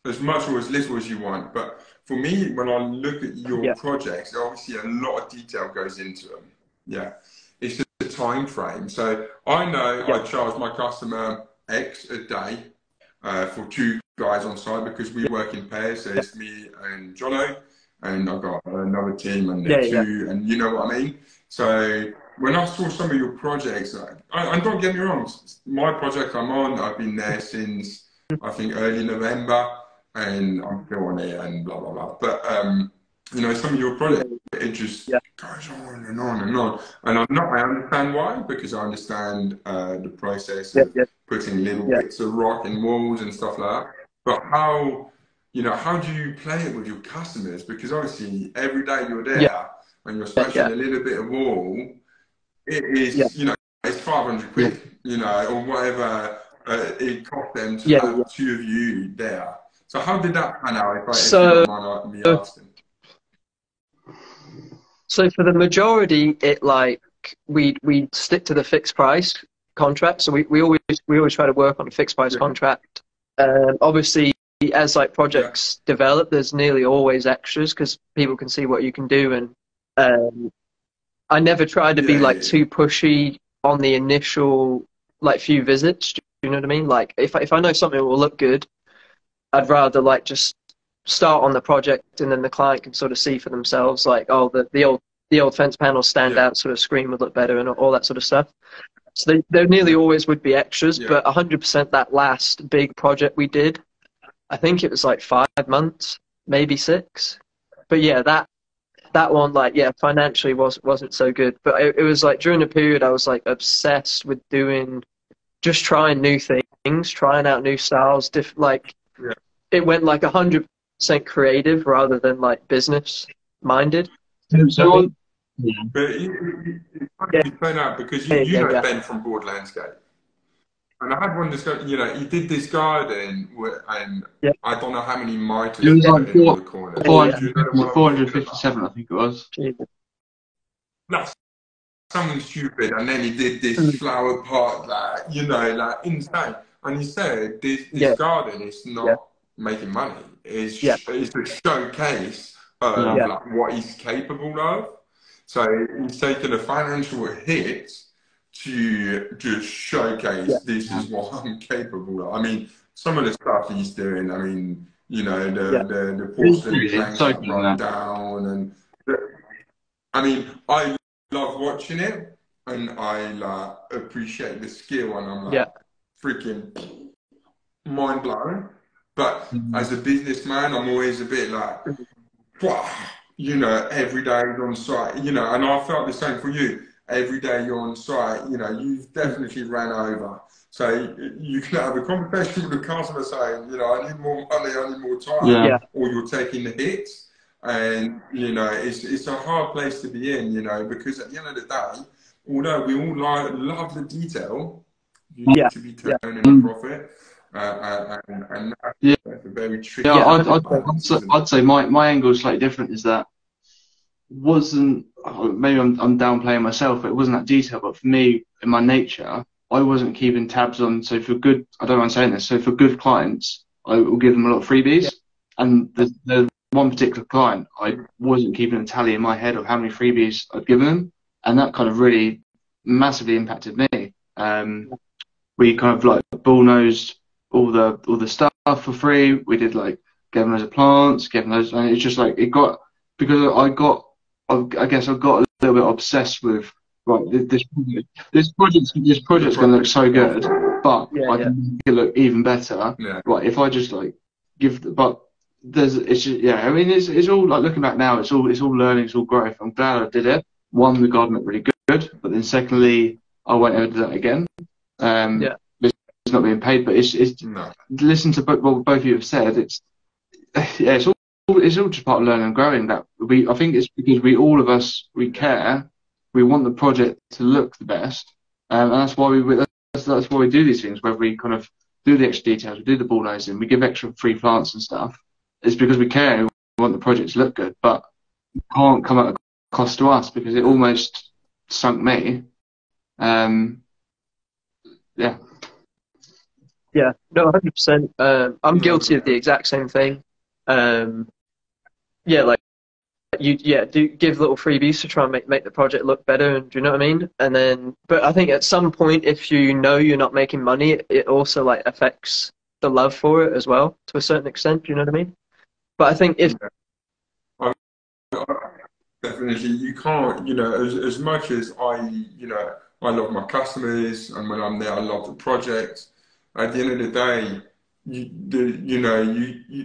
as much or as little as you want. But for me, when I look at your Yeah. projects, obviously a lot of detail goes into them. Yeah, it's just a time frame. So I know Yeah. I charge my customer X a day for two guys on site because we work in pairs. So Yeah. it's me and Jono, and I've got another team and Yeah. they're Yeah. two, and you know what I mean? So when I saw some of your projects, and don't get me wrong, my project I'm on, I've been there since I think early November, and I'm still on it and blah blah blah. But you know, some of your Yeah. projects, it just Yeah. goes on and on and on. And I understand why, because I understand the process Yeah. of putting little Yeah. bits of rock in walls and stuff like that. But how, you know, how do you play it with your customers? Because obviously every day you're Yeah. there and you're Yeah. smashing Yeah. a little bit of wall, it Yeah. is, you know, it's 500 Yeah. quid, you know, or whatever it cost them to Yeah. Yeah. have two of you there. So how did that pan out, if you So, don't mind me asking? so for the majority, it like we stick to the fixed price contract. So we always try to work on a fixed price Yeah, contract. Obviously, as like yeah, projects develop, there's nearly always extras because people can see what you can do. And I never try to be yeah, like yeah, too pushy on the initial like few visits. Do you know what I mean? Like if I know something will look good, I'd rather like just start on the project and then the client can sort of see for themselves like, oh, the old fence panels stand yeah, out, sort of screen would look better and all that sort of stuff. So there nearly always would be extras, yeah, but 100% that last big project we did, I think it was like 5 months, maybe 6. But yeah, that one, like, yeah, financially wasn't so good. But it was like during the period I was like obsessed with just trying new things, trying out new styles, like yeah. it went like 100% creative rather than like business minded. So So, on, yeah. But it's funny yeah, you point out because yeah, you yeah, know yeah, Ben from Broad Landscape. And I had one discussion, you know, he did this garden and yeah, I don't know how many It miters was he like put in all the corners. yeah, Do you know the one I'm talking about? 457, I think it was. yeah. That's something stupid. And then he did this Mm, flower pot, like, you know, like insane. And he said, this yeah, garden is yeah, not making money. yeah, It's a showcase of Yeah. yeah, like what he's capable of. So he's taken a financial hit to just yeah, showcase this Yeah. is what I'm capable of. I mean, some of the stuff he's doing, I mean, you know, yeah, the It's porcelain really planks that exciting, run that. down and I mean, I love watching it and I like appreciate the skill and I'm yeah, like freaking mind blown. But Mhm. as a businessman, I'm always a bit like, mm, wow, you know, every day you're on site, you know, and I felt the same for you. Every day you're on site, you know, you've mm, definitely ran over. So you can have a conversation with the customer saying, you know, I need more money, I need more time, Yeah. yeah, or you're taking the hit. And, you know, it's a hard place to be in, you know, because at the end of the day, although we all love the detail, you yeah, need to be yeah, turning a Mm. profit. And Yeah. that's a very tricky Yeah, yeah, balance, isn't I'd it? say my angle is slightly different. Is that wasn't maybe I'm downplaying myself, but it wasn't that detailed. But for me, in my nature, I wasn't keeping tabs on. So for good, I don't mind saying this. So for good clients, I will give them a lot of yeah, freebies. And the one particular client, I wasn't keeping a tally in my head of how many freebies I'd given them, and that kind of really massively impacted me. We kind of like bullnosed all the stuff for free. We did like gave them loads of plants, gave them loads, and it's just like it got because I guess I got a little bit obsessed with right, this project's going to look so good, but I can make it look even better. Yeah. Right, if I just like but it's just, yeah. I mean, it's all like looking back now. It's all learning. It's all growth. I'm glad I did it. One, the garden looked really good, but then secondly, I won't ever do that again. It's not being paid, but it's listen to what both of you have said. It's all just part of learning and growing. I think it's because we care. We want the project to look the best, and that's why that's why we do these things. Whether we kind of do the extra details, we do the bulldozing, we give extra free plants and stuff. It's because we care and we want the project to look good, but it can't come at a cost to us because it almost sunk me. Yeah. Yeah, no, 100%. I'm guilty of the exact same thing. Yeah, like do give little freebies to try and make the project look better, and do you know what I mean? And then, but I think at some point, if you know you're not making money, it also like affects the love for it as well to a certain extent. Do you know what I mean? But I think if definitely you can't, as much as I love my customers, and when I'm there, I love the project. At the end of the day,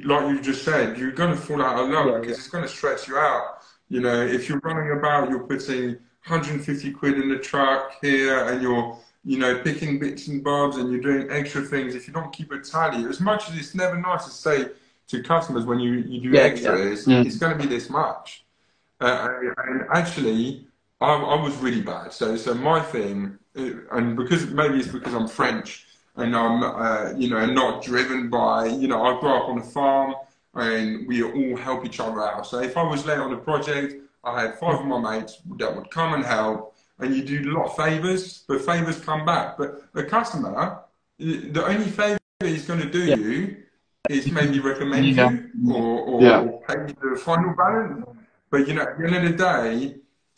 like you just said, you're going to fall out of love because it's going to stress you out. If you're running about, you're putting 150 quid in the truck here, and you're, picking bits and bobs, and you're doing extra things. If you don't keep a tally, as much as it's never nice to say to customers when you do extras, it's going to be this much. And actually, I was really bad. So my thing, and maybe it's because I'm French. And I'm, not driven by, I grew up on a farm and we all help each other out. So if I was late on a project, I had 5 of my mates that would come and help, and you do a lot of favours, but favours come back. But a customer, the only favour he's going to do you is maybe recommend you or pay you the final balance. But, at the end of the day,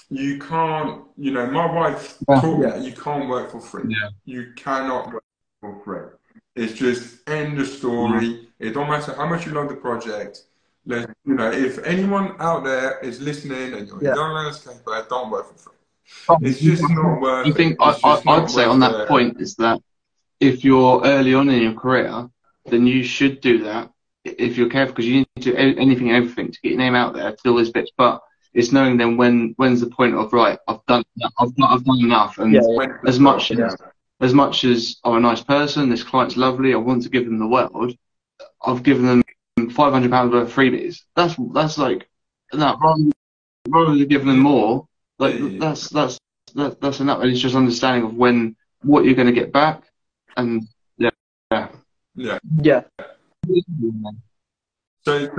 you can't, my wife taught me that you can't work for free. Yeah. You cannot work for free. It's just end of story. It don't matter how much you love the project. If anyone out there is listening and you're a young landscaper, don't work for free. It's just not worth it. I think I'd say on that point is that if you're early on in your career, then you should do that if you're careful, because you need to do anything and everything to get your name out there, to do all these bits. But it's knowing then when's the point of right, I've done enough, and as much as I'm a nice person, this client's lovely, I want to give them the world, I've given them £500 worth of freebies. That's like no, rather than giving them more, like that's enough. And it's just understanding of what you're going to get back, and yeah. So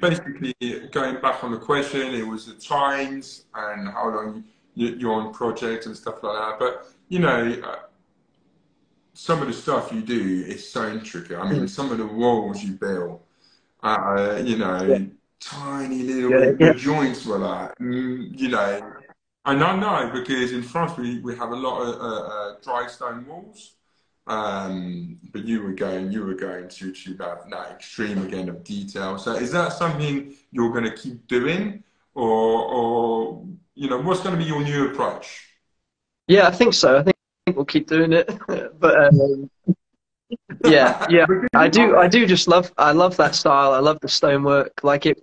basically, going back on the question, it was the times and how long you're on project and stuff like that. But some of the stuff you do is so intricate. I mean, some of the walls you build, tiny little the joints were like, and I know because in France we have a lot of dry stone walls. But you were going to that extreme again of detail. So is that something you're going to keep doing, or what's going to be your new approach? Yeah, I think so. I think we'll keep doing it. But yeah, I do just love that style. I love the stonework. Like it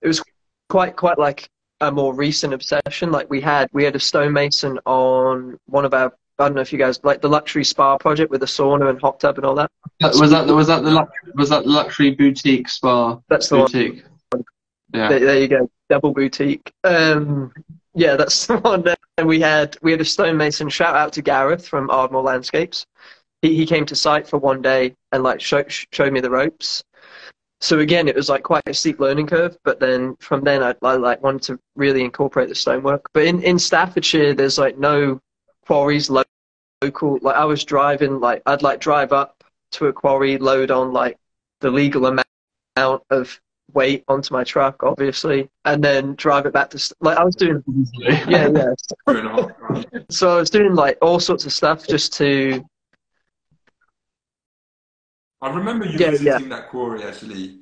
was quite like a more recent obsession. Like we had a stonemason on one of our, I don't know if you guys like the luxury spa project with the sauna and hot tub and all that. Was that the luxury boutique spa? That's the boutique one. Yeah. There you go, double boutique. Yeah, that's the one. And we had a stonemason. Shout out to Gareth from Matipo Landscapes. He came to site for one day and like showed me the ropes. So again, it was like quite a steep learning curve. But then from then, I like wanted to really incorporate the stonework. But in Staffordshire, there's like no quarries local. Like I was driving, like I'd like drive up to a quarry, load on like the legal amount of weight onto my truck, obviously, and then drive it back to like I was doing. Yeah. So I was doing like all sorts of stuff just to. I remember you visiting that quarry actually.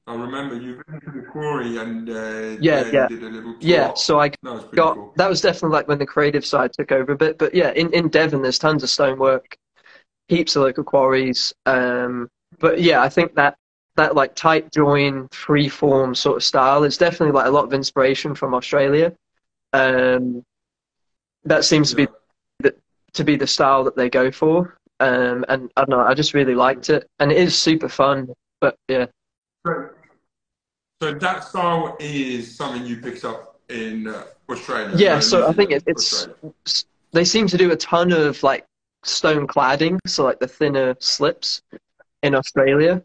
I remember you went to the quarry and Yeah, yeah, you yeah, did a little yeah. tour. So I That was pretty got cool. that was definitely like when the creative side took over a bit. But yeah, in Devon, there's tons of stonework, heaps of local quarries. But yeah, I think that like tight join, free form sort of style is definitely like a lot of inspiration from Australia. Um, that seems Yeah. to be the style that they go for. And I don't know, I just really liked it, and it is super fun. But yeah, So, so that style is something you picked up in Australia, yeah. no, New So I think Zealand, it's Australia. they seem to do a ton of like stone cladding, so like the thinner slips in Australia,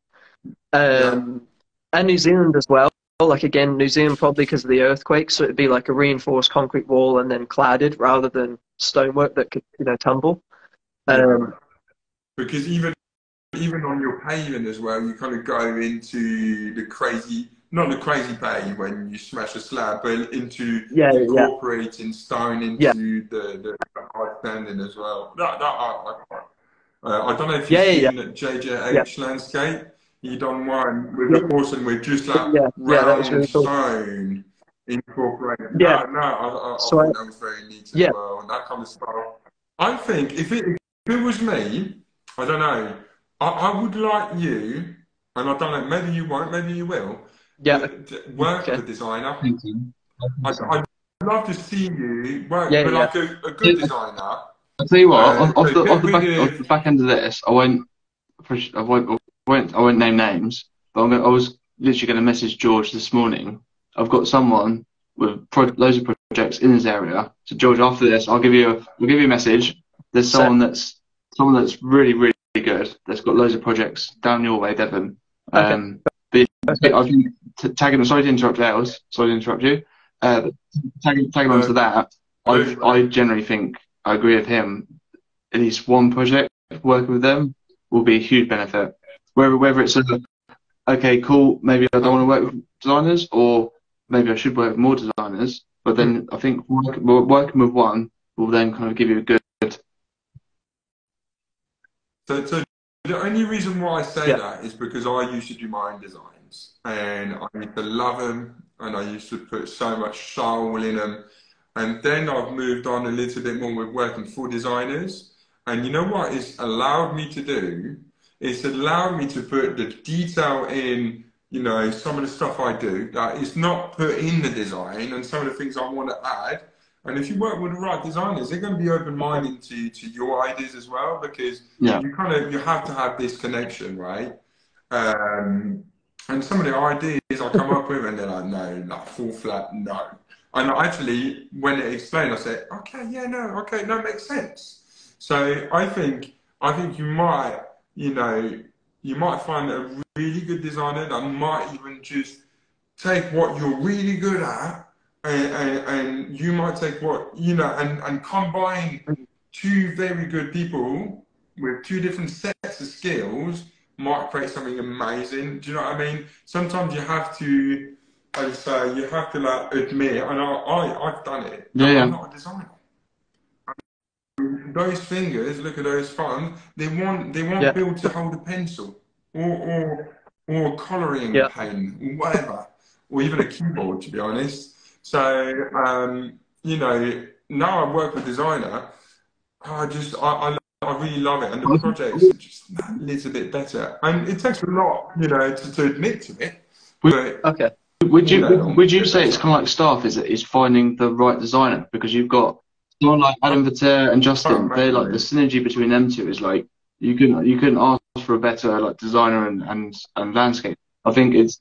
Yeah. um, and New Zealand as well. Like again, New Zealand probably because of the earthquake, so it'd be like a reinforced concrete wall and then cladded rather than stonework that could tumble. Yeah. Um, Because even on your paving as well, you kind of go into the crazy, not the crazy pave when you smash a slab, but into yeah, yeah, incorporating stone yeah, into the high standing as well. I don't know if you've yeah, yeah, seen yeah, JJH Landscape. You done one with yeah, a person with just yeah, that yeah, yeah. That was round really cool. stone incorporated. Yeah. I So thought that was very neat as yeah, well. And that kind of stuff. I think if it was me, I don't know. I would like you, and I don't know, maybe you won't, maybe you will, yeah, work with okay, a designer. Thank you. I think so. I'd love to see you work, yeah, but yeah, like a good designer. I'll tell you what, So get rid off the of, back end of this, I won't name names, but I was literally going to message George this morning. I've got someone with loads of projects in his area. So George, after this, we'll give you a message. There's so someone that's really, really good. That's got loads of projects down your way, Devon. okay, But perfect. I think tagging. Sorry to interrupt, Els. Sorry to interrupt you. But tagging onto uh, that, I generally think I agree with him. At least one project working with them will be a huge benefit. Whether it's okay, cool, maybe I don't want to work with designers, or maybe I should work with more designers. But hmm. then I think working with one will then kind of give you a good. So the only reason why I say Yeah, that is because I used to do my own designs and I used to love them and I used to put so much soul in them. And then I've moved on a little bit more with working for designers. And you know what it's allowed me to do? It's allowed me to put the detail in, you know, some of the stuff I do that is not put in the design and some of the things I want to add. And if you work with the right designers, they're going to be open-minded to your ideas as well, because Yeah, you have to have this connection, right? Um, and some of the ideas I come up with, and they're like, no, like full flat, no. And actually, when they explain, I say, okay, yeah, no, okay, that makes sense. So I think you might, you know, you might find a really good designer that might even just take what you're really good at, and you might take what, you know, and combine two very good people with two different sets of skills might create something amazing. Do you know what I mean? Sometimes you have to, I say, you have to like admit, and I've done it, that yeah, I'm not a designer. Those fingers, look at those thumbs, they yeah, won't build to hold a pencil or a coloring yeah. pen, or whatever, or even a keyboard, to be honest. So, you know, now I work with designer, I really love it, and the projects are just that little bit better. And it takes a lot, you know, to admit to it, yeah. but Okay. Would all you day long would you you get say it's better. kind of like staff is finding the right designer, because you've got someone like Adam Vater and Oh, Justin. They're like the massively. synergy between them two is like you couldn't ask for a better like designer and landscape. I think it's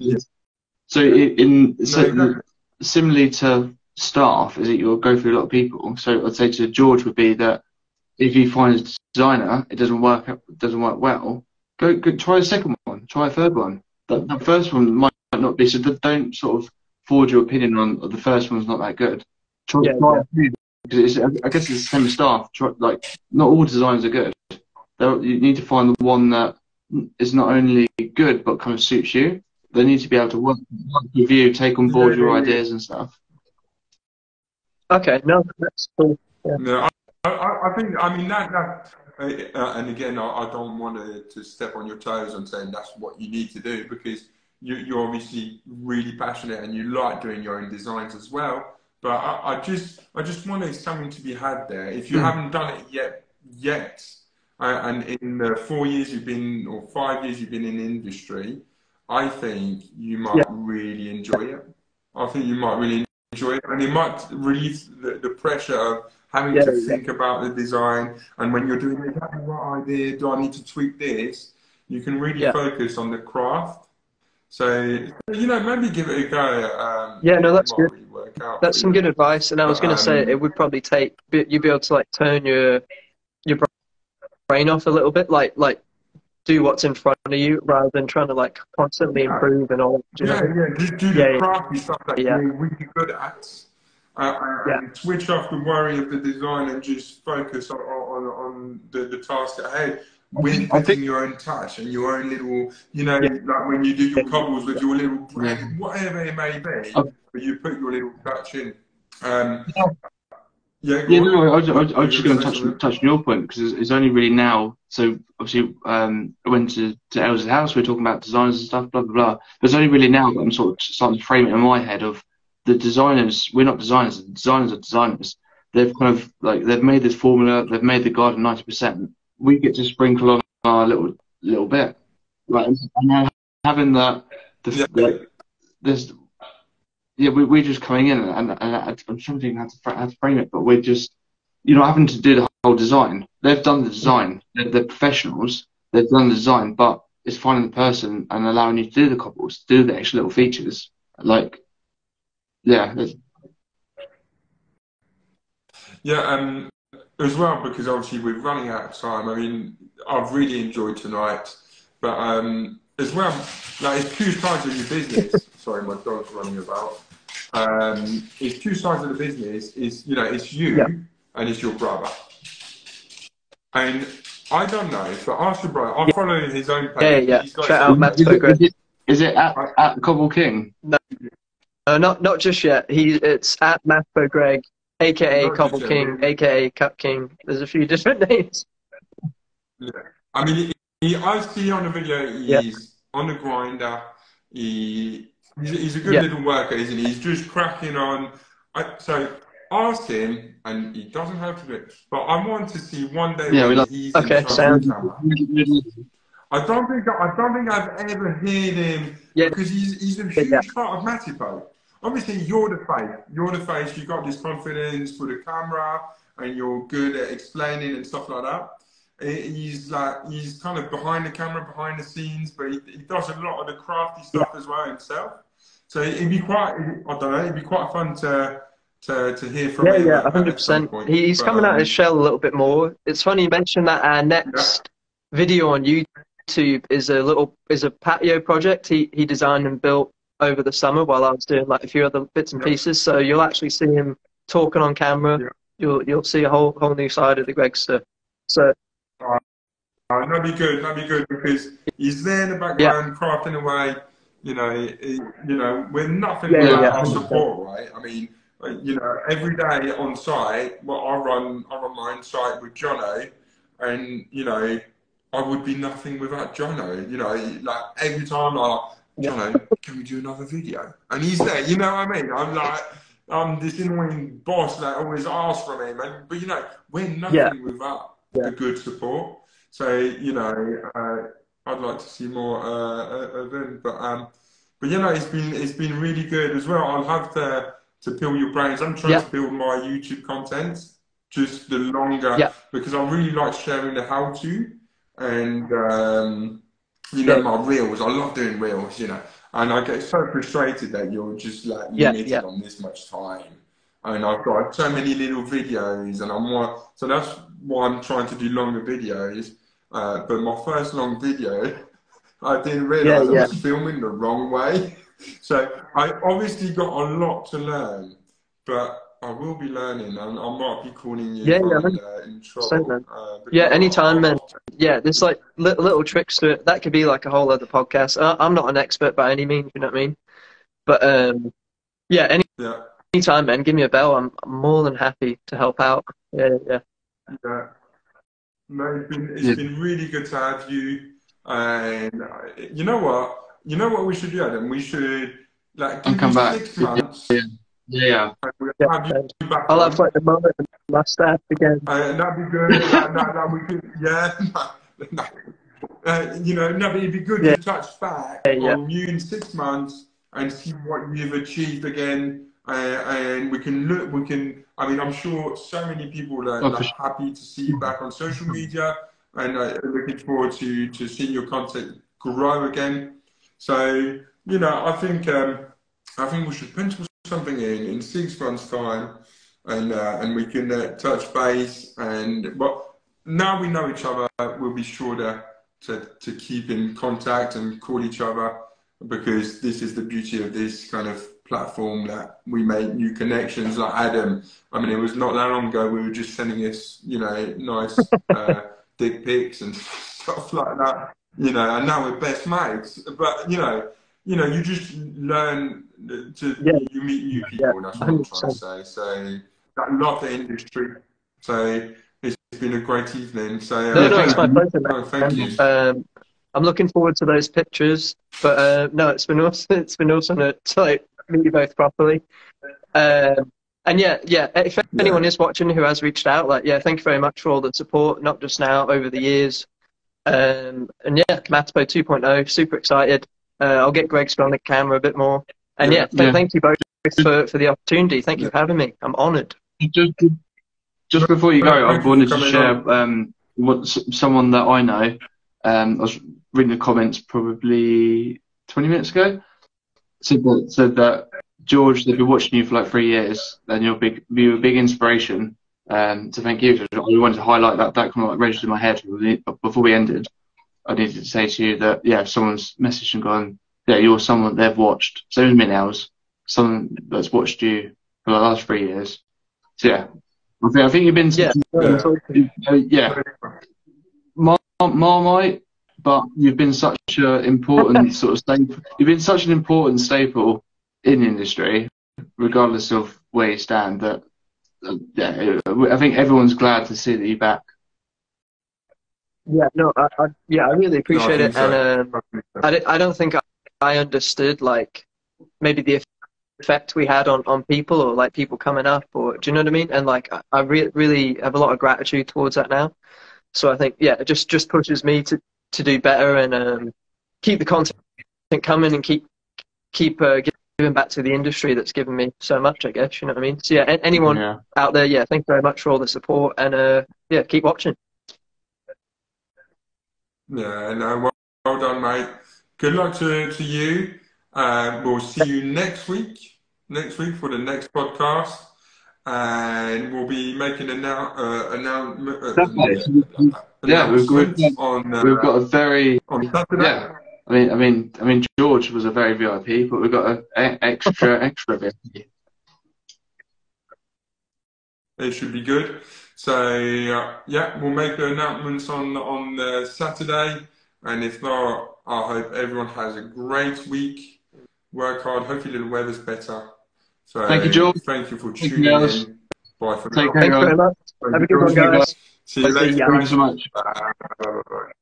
so Yeah. No, so exactly. similarly to staff is that you'll go through a lot of people. So I'd say to George would be that if you find a designer, it doesn't work well, go try a second one, try a third one. The first one might not be, so don't sort of forge your opinion on the first one's not that good. Yeah, Try yeah, a few, because I guess it's the same as staff. Like not all designs are good. You need to find the one that is not only good but kind of suits you. They need to be able to work with you, take on board your Yeah. ideas and stuff. okay. No, that's cool. Yeah, No, I think, I mean, and again, I don't want to step on your toes and saying that's what you need to do, because you're obviously really passionate and you like doing your own designs as well. But I just wanted something to be had there. If you haven't done it yet, and in the 4 years you've been, or 5 years you've been in the industry, I think you might really enjoy it. I think you might really enjoy it, and it might relieve the pressure of having to think about the design. And when you're doing exactly what idea, do I need to tweak this? You can really focus on the craft. So, you know, maybe give it a go. Yeah, no, that's good. Really work out that's some good advice. And I was going to say, it would probably take, you'd be able to like turn your brain off a little bit, like do what's in front of you rather than trying to like constantly improve and all. Just do the crafty stuff that you're really good at. And switch off the worry of the design and just focus on the task at hand. With putting your own touch and your own little, you know, like when you do your cobbles with your little brand, whatever it may be, but you put your little touch in. I was just going to touch on your point, because it's only really now. So obviously, I went to Elsa's house. We were talking about designers and stuff, blah blah blah. But it's only really now that I'm sort of starting to frame it in my head of the designers. We're not designers. The designers are designers. They've kind of like they've made this formula. They've made the garden 90%. We get to sprinkle on our little bit, right? And now having that, we're just coming in, and I'm trying to think how to frame it, but we're just, you're not having to do the whole design. They've done the design. They're professionals. They've done the design, but it's finding the person and allowing you to do the cobbles, do the extra little features, like as well, because obviously we're running out of time. I mean, I've really enjoyed tonight, but as well, like, it's two sides of your business. Sorry, my dog's running about. It's two sides of the business. Is, you know, it's you and it's your brother. And I don't know, but ask your brother. I follow his own page. Yeah. Check out Matipo Landscaping. Is it at Cobble King? No, not just yet. It's at Matipo Greg, aka Cobble King, aka Cut King. There's a few different names. Yeah, I mean, I see on the video he's on the grinder. He's a good little worker, isn't he? He's just cracking on. So ask him, and he doesn't have to do it. But I want to see one day when he's in front of the camera. I don't think I've ever heard him, because he's a huge part of Matipo. Obviously, you're the face. You're the face. You've got this confidence for the camera, and you're good at explaining and stuff like that. He's kind of behind the camera, behind the scenes, but he does a lot of the crafty stuff as well himself. So it'd be quite, I don't know, it'd be quite fun to hear from him. Yeah, 100%. He's coming out of his shell a little bit more. It's funny you mentioned that. Our next video on YouTube is a patio project he designed and built over the summer while I was doing like a few other bits and pieces. So you'll actually see him talking on camera. You'll see a whole new side of the Gregster. So that'd be good, because he's there in the background crafting away. You know, we're nothing without our support, right? I mean, you know, every day on site, I run my own site with Jono, and you know, I would be nothing without Jono. You know, like every time Jono, can we do another video? And he's there, you know what I mean? I'm this annoying boss that always asks from him, but you know, we're nothing without the good support. So, you know, I'd like to see more of him, but you know, it's been really good as well. I'll have to peel your brains. I'm trying to build my YouTube content, just the longer, because I really like sharing the how-to, and you know, my reels. I love doing reels, you know, and I get so frustrated that you're just like limited on this much time, and I've got so many little videos, and so that's why I'm trying to do longer videos. But my first long video, I didn't realise I was filming the wrong way. So I obviously got a lot to learn, but I will be learning, and I might be calling you in trouble. Anytime, man. Yeah, there's like little tricks to it. That could be like a whole other podcast. I'm not an expert by any means, you know what I mean? But anytime, man, give me a bell. I'm more than happy to help out. Yeah. No, it's been really good to have you. And you know what? you know what we should do, Adam? We should like And give come you back. 6 months. Yeah. Yeah. And we'll Yeah, have you back I'll on. have like the mullet and mustache again. That'd be good. We could, yeah. No. You know, no, but it'd be good Yeah, to touch back yeah, on you in 6 months and see what you've achieved again. And we can look, I mean, I'm sure so many people are Oh, like, for sure. happy to see you back on social media and looking forward to seeing your content grow again. So, you know, I think we should pencil something in 6 months' time and we can touch base. And but now we know each other, we'll be sure to keep in contact and call each other, because this is the beauty of this kind of platform, that we make new connections. Like Adam, I mean, it was not that long ago we were just sending us, you know, nice dick pics and stuff like that, you know, and now we're best mates. But you just learn yeah, you meet new yeah, people. That's what I'm trying to 100%. say. So I love the industry. So it's been a great evening. So No, Yeah, no, thanks, it's my man. pleasure, no, thank man. you. I'm looking forward to those pictures. But no, it's been awesome. It's been awesome to like meet you both properly. And yeah, if anyone Yeah. is watching who has reached out, like, yeah, thank you very much for all the support, not just now, over the years. And yeah, Matipo 2.0, super excited. I'll get Greg's on the camera a bit more. And Yeah. yeah, Yeah. thank you both for the opportunity. Thank you for having me. I'm honoured. Just before you go, I Thank you for wanted to coming share on. someone that I know. I was reading the comments probably 20 minutes ago. Said that George, they've been watching you for like 3 years, and you're a big inspiration. So thank you. I wanted to highlight that. That kind of like registered in my head before we ended. I needed to say to you that, yeah, if someone's messaged and gone, yeah, you're someone they've watched 7 minute hours, someone that's watched you for the last 3 years. So yeah, I think you've been Yeah, Yeah. yeah, Marmite, but you've been such an important sort of staple. You've been such an important staple in the industry, regardless of where you stand. That yeah, I think everyone's glad to see that you're back. yeah, no, I really No, I appreciate think it. so. And I don't think I understood like maybe the effect we had on people, or like people coming up, or do you know what I mean? And like I really have a lot of gratitude towards that now. So I think, yeah, it just pushes me to do better and keep the content coming and keep giving back to the industry that's given me so much, I guess, you know what I mean? So yeah, anyone Yeah. out there, yeah, thank you very much for all the support, and yeah, keep watching. Yeah, no, well done, mate. Good luck to you. We'll see you next week for the next podcast. And we'll be making Definitely. Yeah, announcements on we've got a very Saturday. yeah. I mean, George was a very VIP, but we've got an extra VIP. It should be good. So yeah, we'll make the announcements on Saturday. And if not, I hope everyone has a great week. Work hard. Hopefully the weather's better. So Thank you, George. thank you for Thank you, tuning guys. in. Bye for Take now. care, Thanks very guys. much. Thank Have you, a good one, George. guys. See you See later. ya. Thank you so much. Bye.